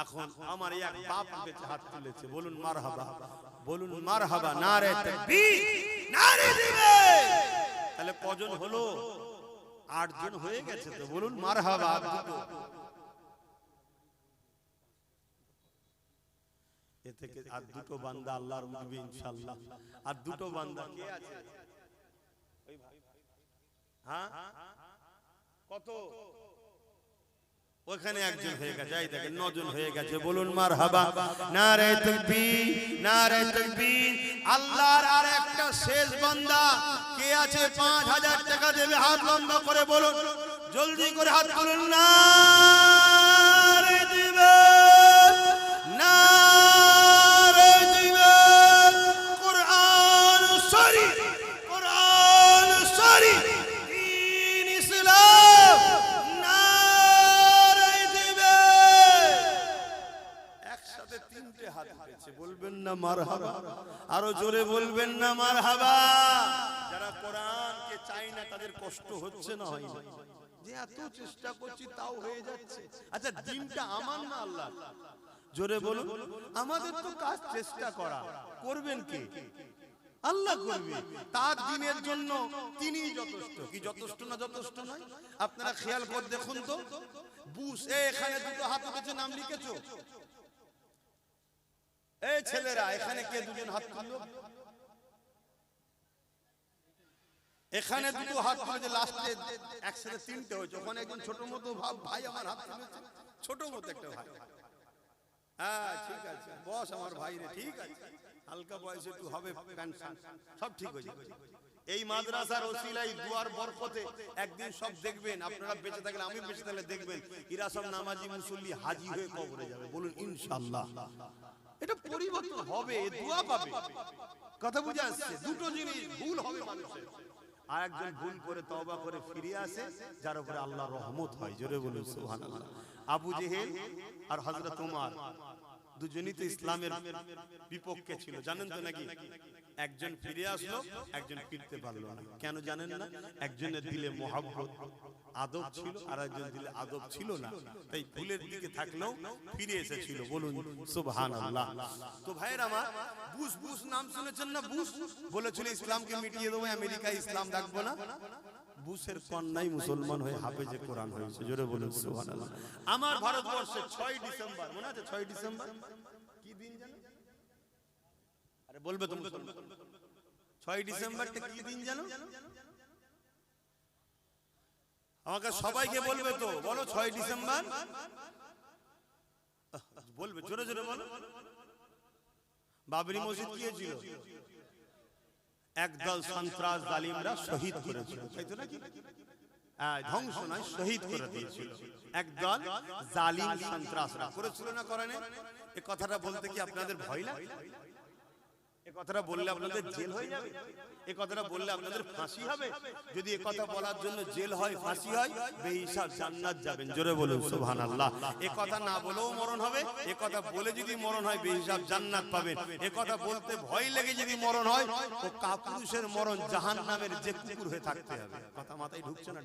এখন আমার এক বাপ বেঁচে হাত তুলেছে, বলুন মারহাবা, বলুন মারহাবা। নারে তাকবীর, নারে দিবে। তাহলে কজন হলো? 8 জন হয়ে গেছে তো, বলুন মারহাবা। এ থেকে আর 2টো বান্দা আল্লাহর উঠবে ইনশাআল্লাহ। আর 2টো বান্দা কে আছে? হ্যাঁ, কত? ওখানে একজন হয়ে গেছে, এই দেখেন 9 জন হয়ে গেছে, বলুন মারহাবা। নারে তাকবীর, নারে তাকবীর। আল্লাহর আর একটা শেষ বান্দা কে আছে? 5000 টাকা দেবে, হাত লম্বা করে বলুন, জলদি করে হাত তুলুন। নারে দিবে, নারে দিবে। কুরআন শরীফ তিনটে হাত উঠেছে, বলবেন না মারহাবা? আরো জোরে বলবেন না মারহাবা? যারা কোরআনকে চাই না তাদের কষ্ট হচ্ছে না হয় না? যে এত চেষ্টা করছি তাও হয়ে যাচ্ছে। আচ্ছা দিনটা আমার না আল্লাহ? জোরে বলুন। আমাদের তো কাজ চেষ্টা করা, করবেন কে? আল্লাহ করবে। তার দিনের জন্য তিনিই যথেষ্ট। কি যথেষ্ট না যথেষ্ট নয়? আপনারা খেয়াল করে দেখুন তো। বুশ, এখানে দুটো হাত উঠেছে, নাম লিখেছো? এই ছেলেরা এখানে কে দুজন হাত তুললো? এখানে দুটো হাত তুলেছে, লাস্টে একসাথে তিনটে হয়েছে। ওখানে একজন ছোট মতো ভাই আমার হাত তুলেছে, ছোট মতো একটা ভাই। হ্যাঁ ঠিক আছে, বস আমার ভাই রে, ঠিক আছে, হালকা বয়সে একটু হবে, পেনশন সব ঠিক হয়ে যাবে। এই মাদ্রাসার ওসিলাই দুয়ার বরকতে একদিন সব দেখবেন, আপনারা বেঁচে থাকলে, আমি বেঁচে থাকলে দেখবেন এরা সব নামাজি মুসল্লি হাজি হয়ে কবরে যাবে। বলুন ইনশাআল্লাহ। এটা পরিবর্তন হবে, দোয়া পাবে। কথা বুঝে আসছে? দুটো জিনিস ভুল হবে মানুষের, আর একজন ভুল করে তওবা করে ফিরে আসে, যার উপরে আল্লাহর রহমত হয়। জোরে বলুন সুবহানাল্লাহ। আবু জেহেল আর হযরত ওমর দুজনই তো ইসলামের বিপক্ষে ছিল, জানেন তো নাকি? একজন ফিরে আসলো, একজন ফিরতে পারলো না। কেন জানেন না? একজনের দিলে মহব্বত আদব ছিল, আর একজন দিলে আদব ছিল না, তাই ভুলের দিকে থাকলেও ফিরে এসেছিল। বলুন সুবহানাল্লাহ। তো ভাইয়ের আমার, বুশ, বুশ নাম শুনেছেন না? বুশ বলেছিল ইসলামকে মিটিয়ে দেবো, আমেরিকায় ইসলাম রাখবো না। বুশের কন্যাই মুসলমান হয়ে হাফেজে কোরআন হয়েছে। জোরে বলুন সুবহানাল্লাহ। আমার ভারতবর্ষে 6 ডিসেম্বর, মনে আছে? 6 ডিসেম্বর কি দিন জানো? আরে বলবে তুমি? 6 ডিসেম্বরটা কি দিন জানো? আমাকে সবাইকে বলবে তো, বলো 6 ডিসেম্বর বলবে, জোরে জোরে বলো। বাবরি মসজিদ কি হয়েছিল? একদল সন্ত্রাস জালিমরা শহীদ করেছিল, তাই তো নাকি? ধ্বংস নয়, শহীদ করে দিয়েছিল। একদল জালিম সন্ত্রাসরা করেছিল না, করেনি? এই কথাটা বলতে কি আপনাদের ভয় লাগে? এই কথাটা বললে আপনাদের জেল হয়ে যাবে? এই কথাটা বললে আপনাদের ফাঁসি হবে? যদি এই কথা বলার জন্য জেল হয়, ফাঁসি হয়, বেহিসাব জান্নাত যাবেন। জোরে বলুন সুবহানাল্লাহ। এই কথা না বলেও মরণ হবে, এই কথা বলে যদি মরণ হয় বেহিসাব জান্নাত পাবেন। এই কথা বলতে ভয় লেগে যদি মরণ হয়, তো কাপুরুষের মরণ জাহান্নামের যে কুকুর হয়ে থাকতে হবে। কথা মাথায় ঢুকছে না?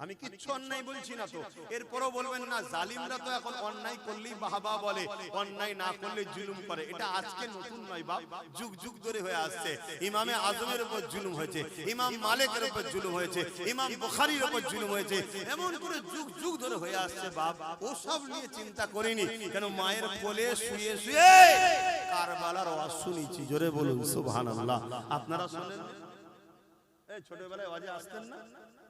আমি কিচ্ছু অন্যায় বলছি না তো। এরপরও বলবেন না জালিমরা তো এখন অন্যায় করলেই বাহবা বলে, অন্যায় না করলে জুলুম করে। এটা আজকে নতুন নয় বাপ, যুগ যুগ ধরে হয়ে আসছে। ইমামে আজমের উপর জুলুম হয়েছে, ইমাম মালিকের উপর জুলুম হয়েছে, ইমাম বুখারীর উপর জুলুম হয়েছে, এমন করে যুগ যুগ ধরে হয়ে আসছে বাপ। ও সব নিয়ে চিন্তা করিনি, কেন মায়ের কোলে শুয়ে শুয়ে কারবালার আওয়াজ শুনেছি। জোরে বলুন সুবহানাল্লাহ। আপনারা শুনেন? এই ছোটবেলায় আওয়াজে আসতেন না?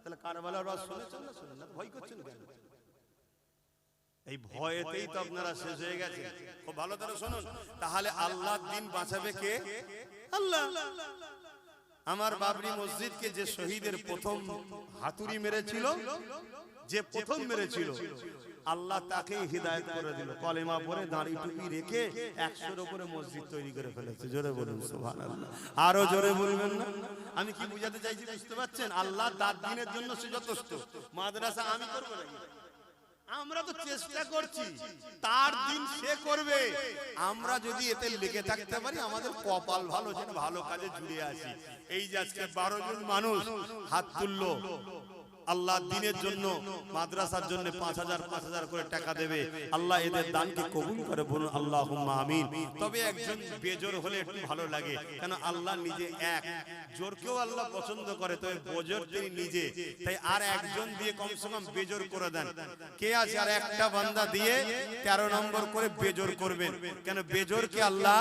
তাহলে কারবালার আওয়াজ শুনেছেন না? শুনেন না? ভয় করছেন কেন? এই ভয়েতেই তো আপনারা শেষ হয়ে গেছে। খুব ভালো করে শুনুন। তাহলে আল্লাহর দিন বাঁচাবে কে? আল্লাহ। আমার বাবরি মসজিদকে যে শহীদের প্রথম হাতুড়ি মেরেছিল, যে প্রথম মেরেছিল, আল্লাহ তাকে হিদায়াত করে দিল। কলেমা পড়ে দাঁড়ি টুপি রেখে 100-র উপরে মসজিদ তৈরি করে ফেলেছে। জোরে বলুন সুবহানাল্লাহ। আরো জোরে বলবেন না? আমি কি বুঝাতে চাইছি বুঝতে পারছেন? আল্লাহ তার দিনের জন্য সে যথেষ্ট। মাদ্রাসা আমি করব নাকি? আমরা তো চেষ্টা করছি, তার দিন সে করবে। আমরা যদি এতে লেগে থাকতে পারি, আমাদের কপাল ভালো, যেন ভালো কাজে জুড়ে আসি। এই যে আজকে 12 জন মানুষ হাত তুললো আল্লাহ দিনের জন্য, মাদ্রাসার জন্য 5000 করে টাকা দেবে। আল্লাহ এদের দানকে কবুল করে, বলুন আল্লাহুম্মা আমিন। তবে একজন বেজোর হলে একটু ভালো লাগে, কেন আল্লাহ নিজে এক, জোরকেও আল্লাহ পছন্দ করে, তবে বেজোর তিনি নিজে। তাই আর একজন দিয়ে কমসে কম বেজোর করে দেন। কে আছে আর একটা বান্দা দিয়ে 13 নম্বর করে বেজোর করবেন? কেন বেজোরকে আল্লাহ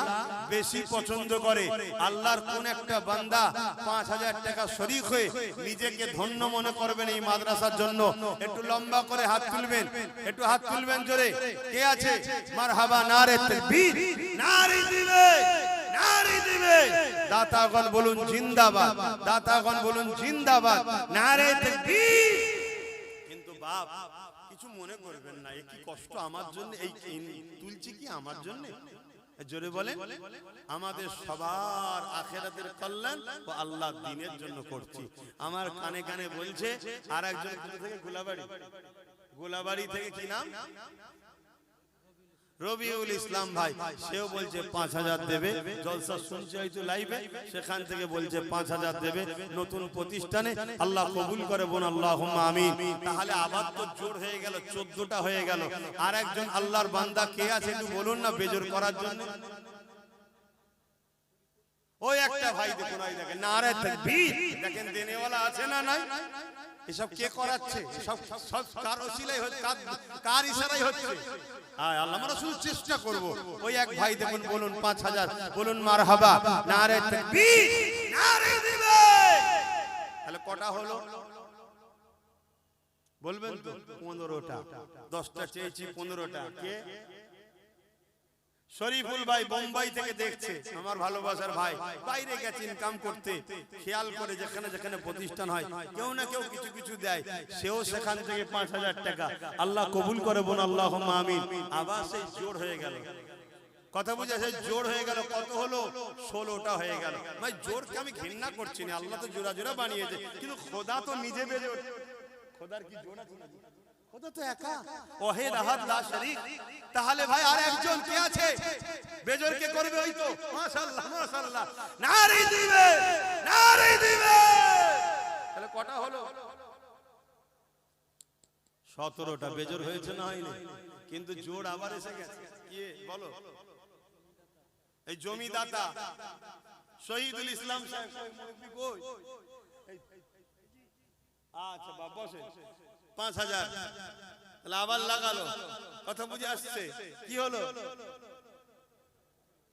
বেশি পছন্দ করে। আল্লাহর কোন একটা বান্দা 5000 টাকা শরীক হয়ে নিজেকে ধন্য মনে করবেন এই মাদ্রাসার জন্য? একটু লম্বা করে হাত তুলবেন, একটু হাত তুলবেন জোরে। কে আছে? মারহাবা, নারে তাকবীর, নারে দিবে, নারে দিবে। দাতাগণ বলুন জিন্দাবাদ, দাতাগণ বলুন জিন্দাবাদ, নারে তাকবীর। কিন্তু বাপ কিছু মনে করবেন না, এই কি কষ্ট আমার জন্য, এই তুলছি কি আমার জন্য? জোরে বলেন। আমাদের সবার আখিরাতের কল্যাণ ও আল্লাহর দ্বীনের জন্য করছি। আমার কানে কানে বলছে আর একজন থেকে গোলাবাড়ি, গোলাবাড়ি থেকে কি নাম? রবিউল ইসলাম ভাই সেও বলছে 5000 দেবে, জলসা শুনছে হয়তো লাইভে, সেখান থেকে বলছে 5000 দেবে নতুন প্রতিষ্ঠানে। আল্লাহ কবুল করে বোন, আল্লাহুম্মা আমিন। তাহলে আবার তো জোর হয়ে গেল, 14টা হয়ে গেল। আর একজন আল্লাহর বান্দা কে আছে একটু বলুন না বেজোর করার জন্য? ওই একটা ভাই দেখুন, ওই দেখেন নারে তাকবীর, দেখেন দেনেওয়ালা আছে না নাই? এসব কে করাচ্ছে? সব সব কার ওসিলাই হচ্ছে, কার ইশারাই হচ্ছে? আয় আল্লাহ, আমরা শুধু চেষ্টা করব। ওই এক ভাই দেখুন, বলুন 5000, বলুন মারহাবা, নারে তাকবীর, নারে দিবে। তাহলে কটা হলো বলবেন তো? 15টা। 10টা চেয়েছি, 15টা। কে? শরীফুল ভাই বোম্বাই থেকে দেখছে, আমার ভালোবাসার ভাই, বাইরে গেছে ইনকাম করতে, খেয়াল করে যেখানে যেখানে প্রতিষ্ঠান হয় কেউ না কেউ কিছু কিছু দেয়, সেও সেখান থেকে 5000 টাকা। আল্লাহ কবুল করে বোন, আল্লাহুম্মা আমিন। আবার সেই জোর হয়ে গেল, কথা বুঝে, সেই জোর হয়ে গেল। কত হলো? 16টা হয়ে গেল। ভাই জোরকে আমি ঘৃণা করছি না, আল্লাহ তো জোড়া জোড়া বানিয়েছে, কিন্তু খোদা তো নিজে বেজে ওঠে। খোদার কি জোর আছে নাকি? খোদা তো একা, ওয়াহিদ আহাদ লা শরীক। তাহলে ভাই আর একজন কে আছে বেজোর কে করবে? ওই তো মাশাআল্লাহ মাশাআল্লাহ, নারে দিবে, নারে দিবে। তাহলে কটা হলো? 17টা। বেজোর হয়েছে না হয়নি? কিন্তু জোর আবার এসে গেছে। কি বলো? এই জমিদাতা শহীদুল ইসলাম সাহেব মুরব্বি কই? আচ্ছা বাবা বসে। 5000 তাহলে আবার লাগালো, কথা বুঝে আসছে? কি হলো?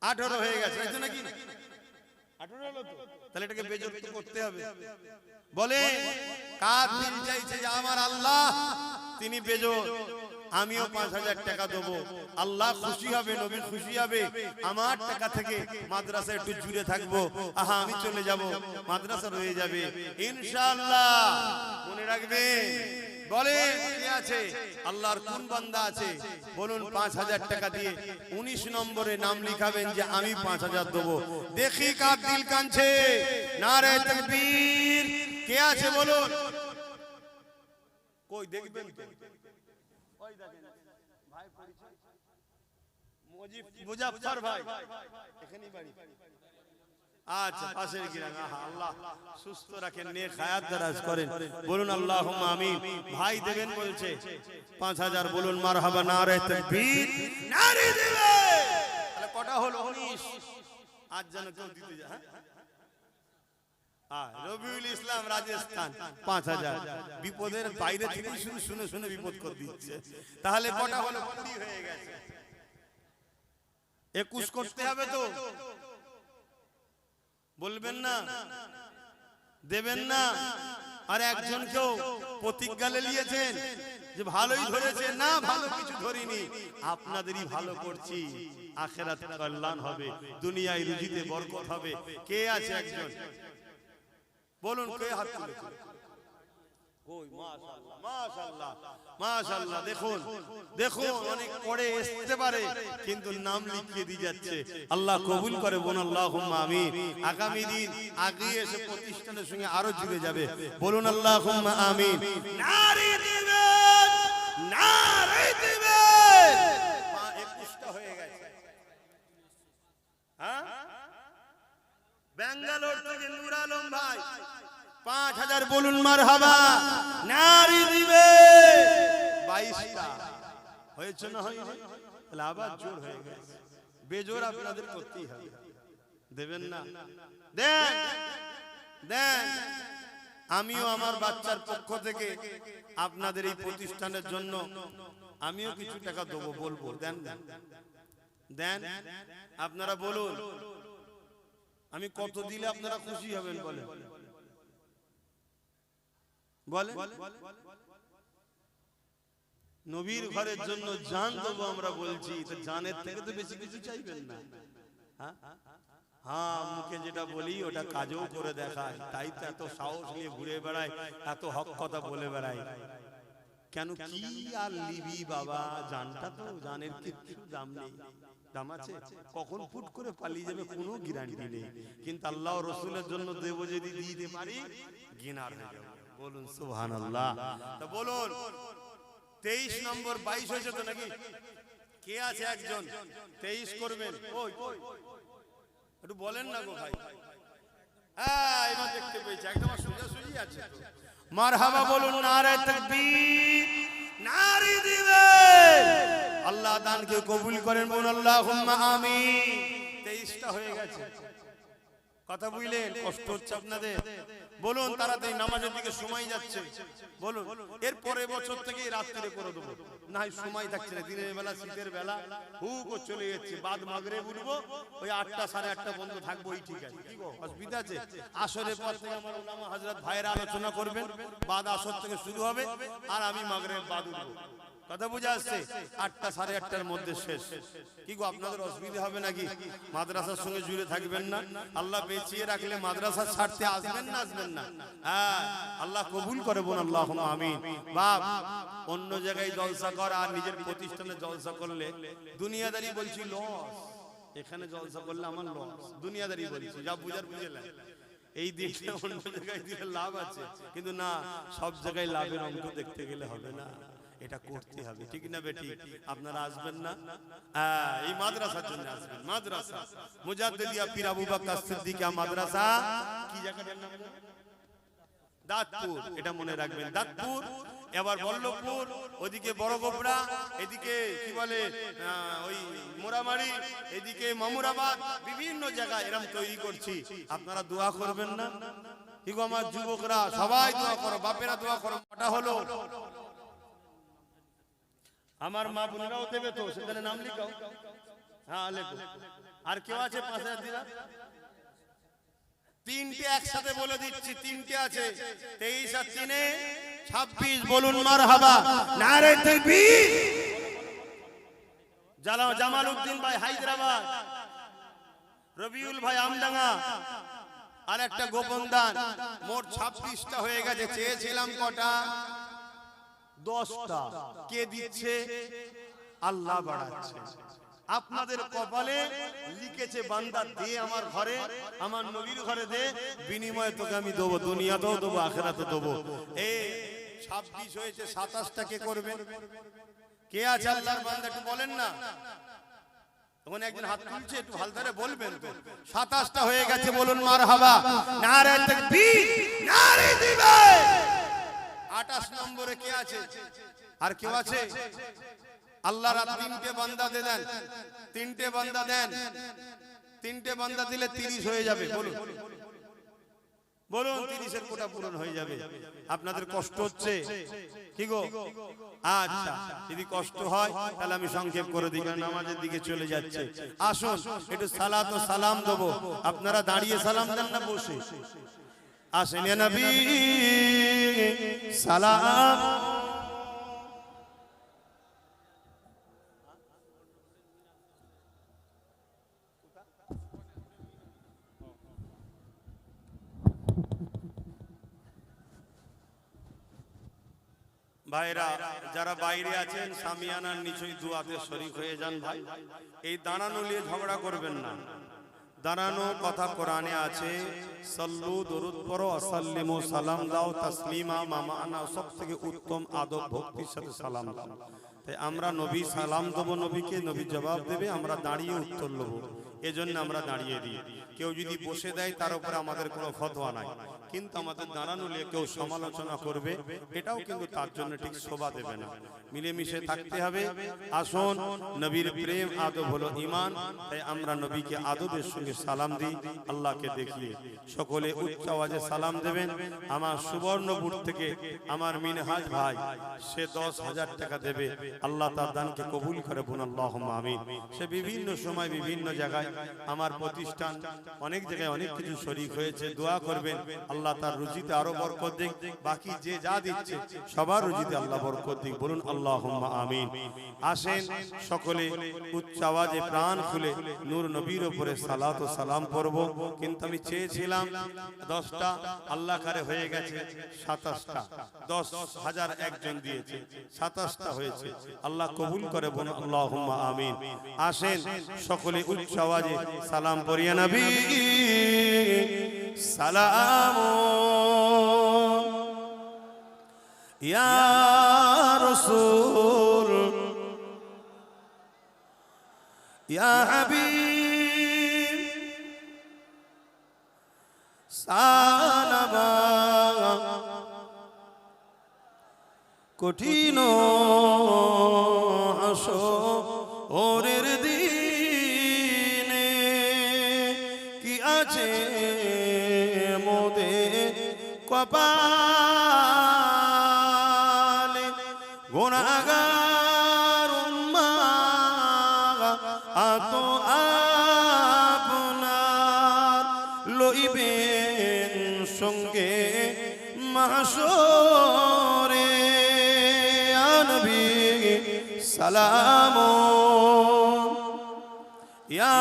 18 হয়ে গেছে, তাই তো নাকি? 18 হলো তো। তাহলে এটাকে বেজোর তো করতে হবে। বলে কার দিল চাইছে যে আমার আল্লাহ তিনি বেজোর, আমিও 5000 টাকা দেবো। আল্লাহ খুশি হবে, নবী খুশি হবে। আমার টাকা থেকে মাদ্রাসা একটু জুড়ে থাকবো, আহা আমি চলে যাব, মাদ্রাসা রয়ে যাবে ইনশাআল্লাহ। মনে রাখবে। বলে কে আছে? আল্লাহর কোন বান্দা আছে বলুন? 5000 টাকা দিয়ে 19 নম্বরে নাম লিখাবেন যে আমি 5000 দেবো। দেখি কার দিল কাঁদছে। নারে তাকবীর। কে আছে বলুন? কই দেখবেন তো? ওই দেখেন ভাই, পরিচয় মুজাফফর ভাই, এখানেই বাড়ি। আচ্ছা, পাশের গ্রাম। আল্লাহ সুস্থ রাখেন, নেক হায়াত দারাজ করেন, বলুন আল্লাহুম্মা আমিন। ভাই দেবেন বলছে 5000, বলুন মারহাবা, নারে তাকবীর, নারে দিবে। তাহলে কটা হলো? 19। আজ যেন কেউ দিতে যায়। হ্যাঁ, রবিউল ইসলাম রাজস্থান 5000। বিপদের বাইরে থেকে শুনে শুনে শুনে বিপদ করে দিচ্ছে। তাহলে কটা হলো? 20 হয়ে গেছে। 21 করতে হবে তো? বলবেন না? দেবেন না? আর একজন কেউ প্রতিজ্ঞা নিয়েছেন যে ভালোই ধরেছে না, ভালো কিছু ধরিনি, আপনাদেরই ভালো করছি, আখিরাতে কল্যাণ হবে, দুনিয়ায় রুজিতে বরকত হবে। কে আছে একজন বলুন? কে হাত তুলেছে? কই? মাশাআল্লাহ মাশাআল্লাহ মাশাআল্লাহ। দেখুন দেখুন, অনেক পরে আসতে পারে কিন্তু নাম লিখিয়ে দিয়ে যাচ্ছে। আল্লাহ কবুল করে বোন, আল্লাহুম্মা আমিন। আগামী দিন আগে এসে প্রতিষ্ঠানের সঙ্গে আরো জুড়ে যাবে, বলুন আল্লাহুম্মা আমিন। নারে দিবেন, নারে দিবেন। 21টা হয়ে গেছে। হ্যাঁ, বেঙ্গালোর থেকে নূর আলম ভাই 5000, বলুন মারহাবা, নারে দিবে। 22টা হয়েছে না হয়নি? তাহলে আবার জোর হয়ে গেছে। বেজোর আপনাদের করতেই হবে। দেবেন না? দেন দেন। আমিও আমার বাচ্চার পক্ষ থেকে আপনাদের এই প্রতিষ্ঠানের জন্য আমিও কিছু টাকা দেবো, বলবো দেন দেন। আপনারা বলুন আমি কত দিলে আপনারা খুশি হবেন? বলেন বলেন। নবীর ঘরের জন্য জান দেবো আমরা বলছি, তো জানের থেকে তো বেশি কিছু চাইবেন না। হ্যাঁ, মুখে যেটা বলি ওটা কাজেও করে দেখায়, তাই তো এত সাহস নিয়ে ঘুরে বেড়ায়, এত হক কথা বলে বেড়ায়। কেন কি আর লিবি বাবা? জানটা তো, জানের কিছু দাম নেই। দাম আছে, কখন ফুট করে পালিয়ে যাবে কোনো গ্যারান্টি নেই। কিন্তু আল্লাহ রসুলের জন্য দেব, যদি দিতে পারি গিনার হয়ে যাবে। বলুন সুবহানাল্লাহ। তো বলুন 23 নম্বর 22 হয়েছে তো নাকি? কে আছে একজন 23 করবেন? ওই একটু বলেন না গো ভাই। হ্যাঁ এবার দেখতে পেয়েছি একদম সোজাসুজি আছে তো। মারহাবা বলুন, নারে তাকবীর, নারে দিবে। আল্লাহ দানকে কবুল করেন, বলুন আল্লাহুম্মা আমিন। 23টা হয়ে গেছে, কথা বুঝলেন? কষ্ট হচ্ছে আপনাদের? বলুন তাড়াতাড়ি, নামাজের দিকে সময় যাচ্ছে। বলুন এর পরের বছর থেকে রাত্রে করে দেবো, না হয় সময় থাকছে না। দিনের বেলা, শীতের বেলা হুক চলে যাচ্ছে, বাদ মাগরিব উঠবো, ওই 8টা 8:30 বন্ধ থাকবো, এই ঠিক আছে। কি গো অসুবিধা আছে? আসরের পর থেকে আমার উলামা হযরত ভাইরা আলোচনা করবেন, বাদ আসর থেকে শুরু হবে, আর আমি মাগরিব বাদ উঠবো। কথা বুঝা আসছে? 8টা 8:30টার মধ্যে শেষ। কি গো আপনাদের অসুবিধা হবে নাকি? মাদ্রাসার সঙ্গে জুড়ে থাকবেন না? আল্লাহ বেঁচিয়ে রাখলে মাদ্রাসা ছাড়তে আসবেন না? আসবেন না? হ্যাঁ, আল্লাহ কবুল করে, বোন আল্লাহুম্মা আমিন। বাপ, অন্য জায়গায় জলসা কর আর নিজের প্রতিষ্ঠানে জলসা করলে দুনিয়াদারি বলছি লস, এখানে জলসা করলে আমার লস। দুনিয়াদারি বলছি, যা বুঝার বুঝেলেন। এই দিকটা অন্য জায়গায় দিলে লাভ আছে, কিন্তু না, সব জায়গায় লাভের অঙ্ক দেখতে গেলে হবে না, এটা করতে হবে। ঠিক না বেটি? আপনারা আসবেন না? হ্যাঁ, এই মাদ্রাসার জন্য আসবেন। মাদ্রাসা মুজাদ্দিদিয়া পীর আবু বকর সিদ্দিকিয়া মাদ্রাসা, কি জায়গাটার নাম? দাঁতপুর, এটা মনে রাখবেন, দাঁতপুর। এবার বল্লভপুর, ওদিকে বড়গোবরা, এদিকে কি বলে ওই মোরামারি, এদিকে মামুরাবাদ, বিভিন্ন জায়গায় এরকম তৈরি করছি। আপনারা দোয়া করবেন না? কি গো আমার যুবকরা, সবাই দোয়া করো, বাপেরা দোয়া করো। ওটা হলো আমার মা বোনেরাও দেবে তো, সেখানে নাম লিখাও। হ্যাঁ লেখো। আর কেউ আছে 5000 দিরা? 3টে একসাথে বলে দিচ্ছি, 3টে আছে। 23 আর 3 26। বলুন মারহাবা, নারে তাকবীর। জামাল উদ্দিন ভাই হায়দ্রাবাদ, রবিউল ভাই আমডাঙ্গা, আর একটা গোপন দান। মোট 26টা হয়ে গেছে। চেয়েছিলাম কটা? 10টা। কে দিচ্ছে? আল্লাহ বাড়াচ্ছে। আপনাদের কপালে লিখেছে, বান্দা দে আমার ঘরে, আমার নবীর ঘরে দে, বিনিময়ে তোকে আমি দেবো, দুনিয়াতেও দেবো, আখিরাতেও দেবো। এই 26 হয়েছে, 27টা কে করবে? কে আছে আল্লাহর বান্দা? একটু বলেন না। তখন একজন হাত তুলছে, একটু হালদারে বলবেন তো। 27টা হয়ে গেছে, বলুন মারহাবা, নারে তাকবীর, নারে দিবে। 28 নম্বরে কে আছে? আর কেউ আছে? আল্লাহর 3টে বান্দা দেন, 3টে বান্দা দেন। 3টে বান্দা দিলে 30 হয়ে যাবে। বলুন বলুন, 30-এর কোটা পূরণ হয়ে যাবে। আপনাদের কষ্ট হচ্ছে? কি গো? আচ্ছা, যদি কষ্ট হয় তাহলে আমি সংক্ষেপ করে দিই, কারণ নামাজের দিকে চলে যাচ্ছে। আসুন একটু সালাত ও সালাম দেবো। আপনারা দাঁড়িয়ে সালাম দেন না বসে? আসেন ইয়া নবী সালাম। ভাইরা যারা বাইরে আছেন, সামিয়ানার নিচেই দুয়াতে শরীক হয়ে যান। ভাই, এই দাঁড়ানো নিয়ে ঝগড়া করবেন না। দাঁড়ানো কথা কোরআনে আছে, সাল্লু, দরুদ পড়ো, আসাল্লিমু, সালাম দাও, তাসলিমা, মামানা, সব থেকে উত্তম আদব ভক্তির সাথে সালাম দাও। তাই আমরা নবী সালাম দেবো, নবীকে, নবী জবাব দেবে, আমরা দাঁড়িয়ে উত্তর নেবো, এজন্য আমরা দাঁড়িয়ে দিই। কেউ যদি বসে দেয় তার উপরে আমাদের কোনো ফতোয়া নাই, কিন্তু আমাদের দাঁড়ানো নিয়ে কেউ সমালোচনা করবে, এটাও কিন্তু তার জন্য ঠিক শোভা দেবে না। মিলেমিশে থাকতে হবে। আসুন, নবীর প্রেম আদব হলো ঈমান, তাই আমরা নবীকে আদবের সঙ্গে সালাম দিই, আল্লাহকে দেখিয়ে। সকলে উচ্চ আওয়াজে সালাম দেবেন। আমার সুবর্ণপুর থেকে আমার মিনহাজ ভাই, সে 10,000 টাকা দেবে। আল্লাহ তার দানকে কবুল করে, বলুন আল্লাহুম্মা আমিন। সে বিভিন্ন সময় বিভিন্ন জায়গায়, আমার প্রতিষ্ঠান অনেক জায়গায় অনেক কিছু শরীক হয়েছে। দোয়া করবেন, আল্লাহ তার রুজিতে আরো বরকত দিক। বাকি যে যা দিচ্ছে সবার রুজিতে আল্লাহ বরকত দিক, বলুন আল্লাহুম্মা আমিন। আসেন সকলে উচ্চ আওয়াজে প্রাণ খুলে নূর নবীর উপরে সালাত ও সালাম পড়ব। কিন্তু আমি চেয়েছিলাম 10টা, আল্লাহ কারে হয়ে গেছে 27টা। 10,000 একজন দিয়েছে, 27টা হয়েছে। আল্লাহ কবুল করে, বলুন আল্লাহুম্মা আমিন। আসেন সকলে উচ্চ আওয়াজে সালাম পড়িয়া নবী সালাম ইয়া রাসূল ইয়া হাবিব সালামা কঠিন হাসরের দিনে কি আছে মোদের কপালে গুনাহগার উম্মাহ আত আপনার লইবেন সঙ্গে মাহশরে সালাম ইয়া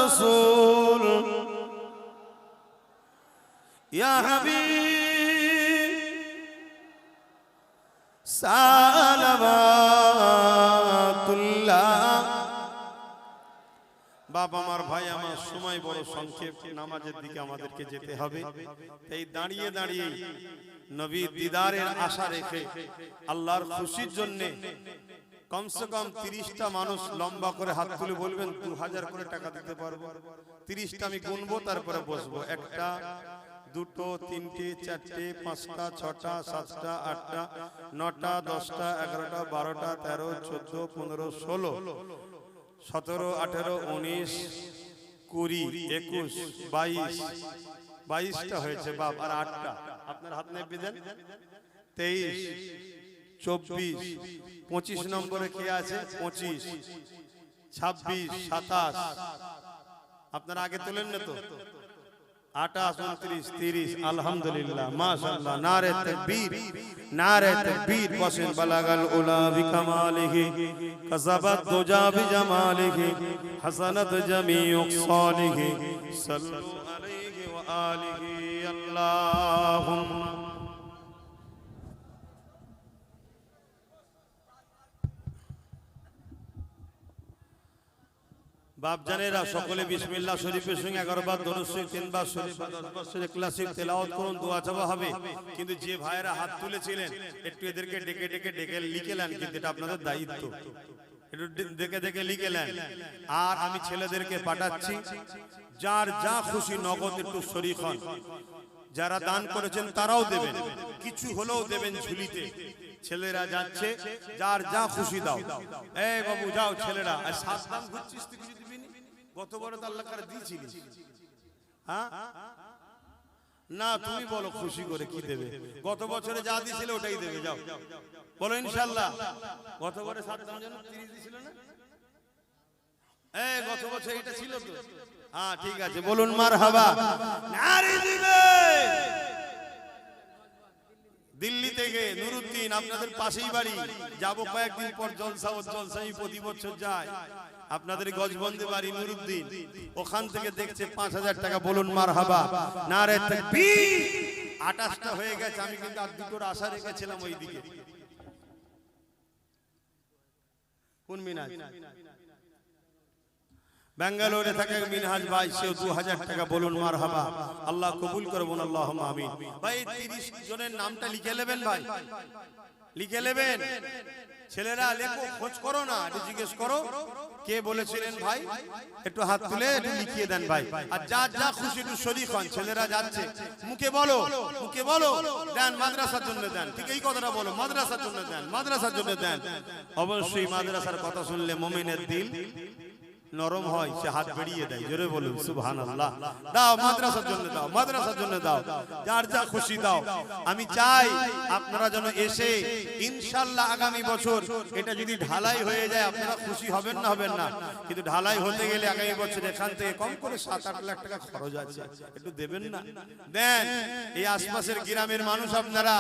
রাসূল ইয়া হাবিব সালাওয়াতুল্লাহ। বাবা আমার, ভাই আমার, সময় বড় সংক্ষেপ, নামাজের দিকে আমাদেরকে যেতে হবে। এই দাঁড়িয়ে দাঁড়িয়ে নবীর দিদারের আশা রেখে আল্লাহর খুশির জন্য কমসে কম 30টা মানুষ লম্বা করে হাত তুলে বলবেন 2000 করে টাকা দিতে পারবো। 30টা আমি গুনবো, তারপরে বসবো। 1টা 2টো 3টে 4টে 5টা 6টা 7টা 8টা 9টা 10টা 11টা 12টা 13 14 15 16 17 18 19 20 21 22 22টা হয়েছে বাপ, আর 8টা আপনার হাত নেবে দেন। 23 24 25 নম্বরে কে আছে? 25 26 27 আপনারা আগে তোলেন না তো? 28 29 30 আলহামদুলিল্লাহ মাশাআল্লাহ। নারে তাকবীর, নারে তাকবীর। ওয়াসিন বালাগাল উলা বিকামালিহি কাযাবাত দুজা বিজামালিহি হাসানাত জামিউ সালিহি সাল্লু আলাইহি ওয়া আলিহি আল্লাহুম্মা। বাপজানেরা সকলে বিসমিল্লাহ শরীফের সঙ্গে 11 বার দরুদ শরীফ, 3 বার শরীফ, 10 বার শরীফ ক্লাসিক তেলাওয়াত করুন, দোয়া চাওয়া হবে। কিন্তু যে ভাইরা হাত তুলেছিলেন একটু এদেরকে ডেকে ডেকে ডেকে লিখে নেন, কিন্তু এটা আপনাদের দায়িত্ব, একটু দেখে দেখে লিখে নেন। আর আমি ছেলেদেরকে পাঠাচ্ছি, যার যা খুশি নগদ একটু শরীক হন। যারা দান করেছেন তারাও দেবেন, কিছু হলেও দেবেন ঝুলিতে। ছেলেরা যাচ্ছে, যার যা খুশি দাও। এই বাবু যাও ছেলেরা, আর সাবধান ঘুরছিস তুই, কিছু দিবি নি? গতবারে তো আল্লাহ করে দিয়েছিলিস। হ্যাঁ না, তুমি বলো খুশি করে কি দেবে? গত বছরে যা দিয়েছিলে ওটাই দেবে, যাও বলো ইনশাআল্লাহ। গতবারে সাবধান জন্য 30 দিয়েছিল না? এই গত বছর এটা ছিল তো? হ্যাঁ ঠিক আছে, বলুন মারহাবা। নারী দিবে দিল্লি থেকে নুরুদ্দিন, আপনাদের পাশেই বাড়ি। যাব কয়েকদিন পর জলসা, ও জলসাই প্রতি বছর যায়। আপনাদের গজবন্দে বাড়ি নুরুদ্দিন, ওখান থেকে দেখছে 5000 টাকা। বলুন মারহাবা, নারে তাকবীর। 28টা হয়ে গেছে, আমি কিন্তু আর দুটোর আশা রেখেছিলাম ওইদিকে। কোন মিনাজ? বেঙ্গালুরু থেকে মিনহাজ ভাই, সেও 2000 টাকা। বলুন মারহাবা, আল্লাহ কবুল করুন, আল্লাহুম্মা আমিন। ভাই 30 জনের নামটা লিখে নেবেন, ভাই লিখে নেবেন। ছেলেরা লেখো, খোঁজ করো না, একটু জিজ্ঞেস করো কে বলেছিলেন ভাই, একটু হাত তুলে একটু লিখিয়ে দেন ভাই। আর যা যা খুশি একটু শরীক হন। ছেলেরা যাচ্ছে, মুখে বলো, মুখে বলো দেন, মাদ্রাসার জন্য দেন। ঠিক এই কথাটা বলো, মাদ্রাসার জন্য দেন, মাদ্রাসার জন্য দেন। অবশ্যই মাদ্রাসার কথা শুনলে মুমিনের দিল নরম হয়, সে হাত বেরিয়ে দেয়। জোরে বলুন সুবহানাল্লাহ। দাও মাদ্রাসার জন্য দাও, মাদ্রাসার জন্য দাও, যার যা খুশি দাও। আমি চাই আপনারা যেন এসে ইনশাআল্লাহ আগামী বছর এটা যদি ঢালাই হয়ে যায়, আপনারা খুশি হবেন না? হবেন না? কিন্তু ঢালাই হতে গেলে আগামী বছর এখান থেকে কম করে 7-8 লাখ টাকা খরচ আছে, একটু দেবেন না? দেন। এই আশপাশের গ্রামের মানুষ আপনারা,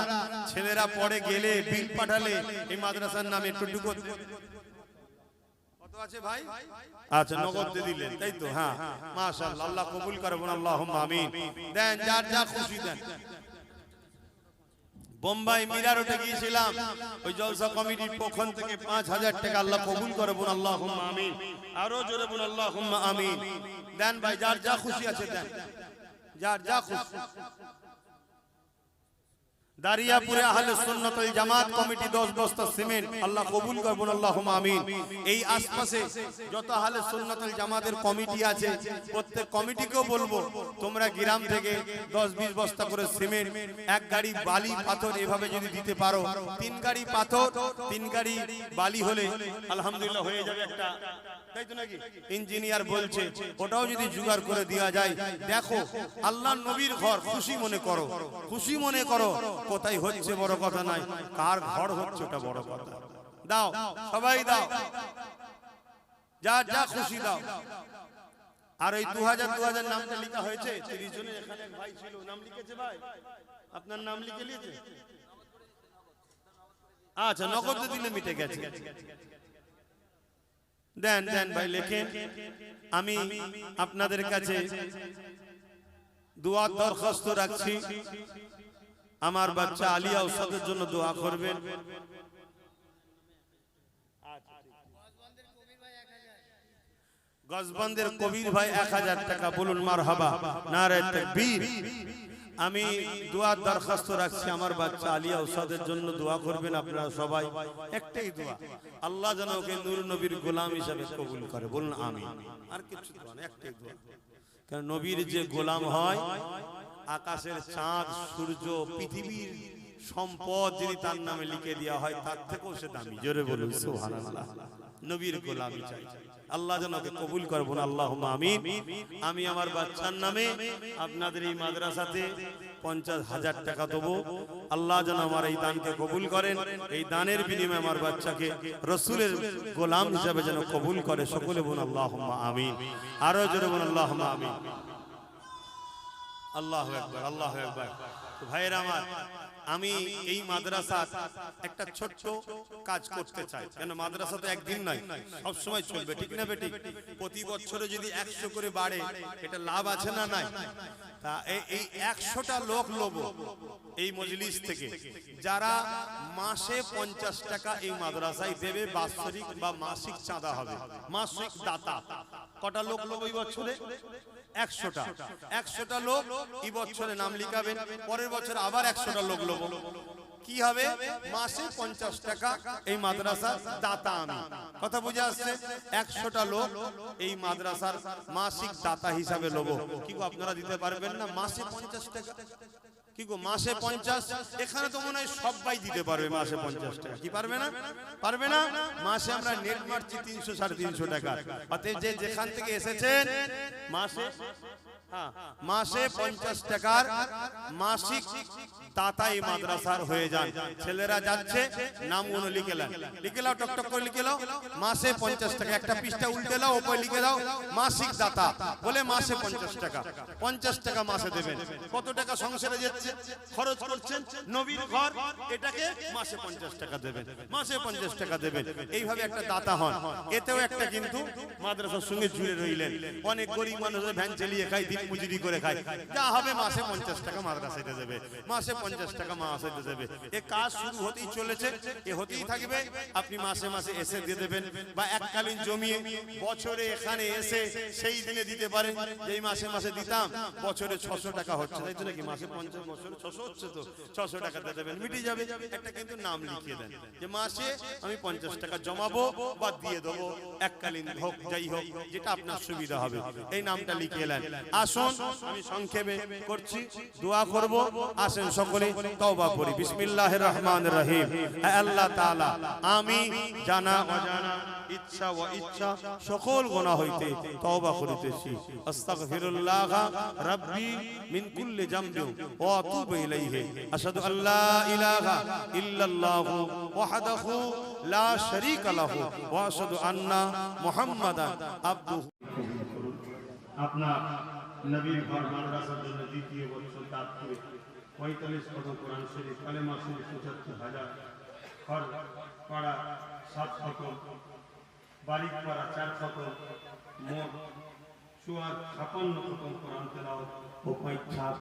ছেলেরা পড়ে গেলে বিল পাঠালে এই মাদ্রাসার নামে একটু টুকু আছে ভাই। আচ্ছা নগদ দিয়ে দিলেন, তাই তো? হ্যাঁ মাশাআল্লাহ, আল্লাহ কবুল করুন, আল্লাহুম্মা আমিন। দেন, যার যা খুশি দেন। বোম্বাই মীরা রোডে গিয়েছিলাম, ওই জলসা কমিটির পক্ষ থেকে 5000 টাকা। আল্লাহ কবুল করুন, আল্লাহুম্মা আমিন। আরো জোরে বলুন আল্লাহুম্মা আমিন। দেন ভাই, যার যা খুশি আছে দেন, যার যা খুশি। দারিয়াপুরে আহলে সুন্নাত ওয়াল জামাত কমিটি 10 বস্তা সিমেন্ট আল্লাহ কবুল করুন আল্লাহুম্মা আমিন। এই আশপাশে যত আহলে সুন্নাত ওয়াল জামাতের কমিটি আছে প্রত্যেক কমিটিকেও বলবো তোমরা গ্রাম থেকে 10-20 বস্তা করে সিমেন্ট, এক গাড়ি বালি পাথর এভাবে যদি দিতে পারো, 3 গাড়ি পাথর 3 গাড়ি বালি হলে আলহামদুলিল্লাহ হয়ে যাবে একটা, তাই তো নাকি? ইঞ্জিনিয়ার বলছে ওটাও যদি জোগাড় করে দেওয়া যায়, দেখো আল্লাহর নবীর ঘর, খুশি মনে করো, খুশি মনে করো, কোথায় হচ্ছে বড় কথা নাই, কার ঘর হচ্ছে ওটা বড় কথা। দাও সবাই দাও, যা যা খুশি দাও। আর ওই 2000 নামটা লেখা হয়েছে 30 জনের, এখানে এক ভাই ছিল নাম লিখেছে, ভাই আপনার নাম লিখে নিয়েছে? আচ্ছা, নগদ দিলে মিটে গেছে। দেন দেন ভাই লেখেন। আমি আপনাদের কাছে দোয়া দরখাস্ত রাখছি, আমার বাচ্চা আলিয়া উস্তাদের জন্য দোয়া করবেন। গজবন্দের কবির ভাই 1000 টাকা, বলুন মারহাবা, নারে তাকবীর। আমি দোয়ার দরখাস্ত রাখছি, আমার বাচ্চা আলিয়া উস্তাদের জন্য দোয়া করবেন আপনারা সবাই। একটাই দোয়া, আল্লাহ যেন ওকে নূর নবীর গোলাম হিসেবে কবুল করে, বলুন আমিন। আর কিছু দোয়া না, একটাই দোয়া। কারণ নবীর যে গোলাম হয়, আকাশের চাঁদ সূর্য পৃথিবীর সম্পদ যদি তার নামে লিখে দেওয়া হয়, তার থেকেও সে দামি। জোরে বলুন সুবহানাল্লাহ। নবীর গোলামি চাই, আল্লাহ যেন ওকে কবুল করে, বলুন আল্লাহুম্মা আমিন। আমি আমার বাচ্চার নামে আপনাদের এই মাদ্রাসাতে 50,000 টাকা দেবো, আল্লাহ যেন আমার এই দানকে কবুল করেন। এই দানের বিনিময়ে আমার বাচ্চাকে রসুলের গোলাম হিসাবে যেন কবুল করে, সকলে বলুন আল্লাহুম্মা আমিন। আরো জোরে বলুন আল্লাহুম্মা আমিন। আল্লাহু আকবার, আল্লাহু আকবার। ভাইয়েরা আমার, আমি এই মাদ্রাসার একটা ছোট্ট কাজ করতে চাই, কেন মাদ্রাসা তো একদিন নয়, সব সময় চলবে, ঠিক না বেটি? প্রতি বছরে যদি 100 করে বাড়ে, এটা লাভ আছে না নাই? তা এই 100টা লোক লব এই মজলিস থেকে, যারা মাসে 50 টাকা এই মাদ্রাসায় দেবে, বাৎসরিক বা মাসিক চাঁদা হবে, মাসিক দাতা। কটা লোক লব এই বছরে? 100টা। 100টা লোক এই বছরে নাম লিখাবেন, পরের বছর আবার 100টা লোক লব। কি হবে? মাসে 50 টাকা এই মাদ্রাসার দাতা আমি। কথা বুঝে আসছে? 100টা লোক এই মাদ্রাসার মাসিক দাতা হিসাবে লব। কি গো আপনারা দিতে পারবেন না? মাসে 50 টাকা, কি গো মাসে 50? এখানে তো মনে হয় সবাই দিতে পারবে মাসে 50 টাকা। কি পারবে না? পারবে না? মাসে আমরা নেট মারছি 300-350 টাকা। অতএব যে যেখান থেকে এসেছেন মাসে, হ্যাঁ, মাসে 50 টাকার মাসিক দাতা এই মাদ্রাসার হয়ে যান। ছেলেরা যাচ্ছে, নামগুলো লিখে লাও, লিখে লাও, টক টক করে লিখে লাও। মাসে 50 টাকা, একটা পৃষ্ঠা উল্টে লাও, ওপরে লিখে দাও মাসিক দাতা বলে মাসে 50 টাকা। 50 টাকা মাসে দেবেন। কত টাকা সংসারে যাচ্ছে, খরচ করছেন, নবীর ঘর, এটাকে মাসে 50 টাকা দেবেন, মাসে 50 টাকা দেবেন। এইভাবে একটা দাতা হন। এতেও একটা কিন্তু মাদ্রাসার সঙ্গে জুড়ে রইলেন। অনেক গরিব মানুষের ভ্যান চালিয়ে খায়, দিন মজুরি করে খায়, যা হবে মাসে 50 টাকা মাদ্রাসাতে দেবে, মাসে 50 টাকা মাদ্রাসাতে দেবে। এ কাজ শুরু হতেই চলেছে, এ হতেই থাকবে। আপনি মাসে মাসে এসে দিয়ে দেবেন, বা এককালীন জমিয়ে বছরে এখানে এসে সেই দিনে দিতে পারেন। যেই মাসে মাসে দিতাম, বছরে 600 টাকা হচ্ছে, তাই তো নাকি? মাসে 50, বছরে 600 হচ্ছে, তো 600 টাকা দিয়ে দেবেন, মিটে যাবে। একটা কিন্তু নাম লিখিয়ে দেন যে মাসে আমি 50 টাকা জমাবো বা দিয়ে দেবো, এককালীন হোক যাই হোক, যেটা আপনার সুবিধা হবে, এই নামটা লিখিয়ে নেন। আসুন, আমি সংক্ষেপে করছি, দোয়া করব। আসেন সকলে তওবা করি। বিসমিল্লাহির রহমানির রহিম। হে আল্লাহ তাআলা, আমি জানা অজানা, ইচ্ছা ও ইচ্ছা সকল গুনাহ হইতে তওবা করিতেছি। আস্তাগফিরুল্লাহ রাব্বি মিন কুল্লি যামবিন ওয়া আতুবু ইলাইহি। আশহাদু আল্লা ইলাহা ইল্লাল্লাহু ওয়াহদাহু লা শারীকা লাহু ওয়া আশহাদু আন্না মুহাম্মাদান আবদুহু। আপনার নবীর ঘর মাদ্রাসার জন্য দ্বিতীয় বছর তাৎপুরে 45 খতম কোরআন শরীফ, কালেমা শরীফ 75,000, ঘর পাড়া 7 খতম, বাড়ি পাড়া 4 খতম, মোট 56 খতম কোরআন তেলাওয়াত ও 5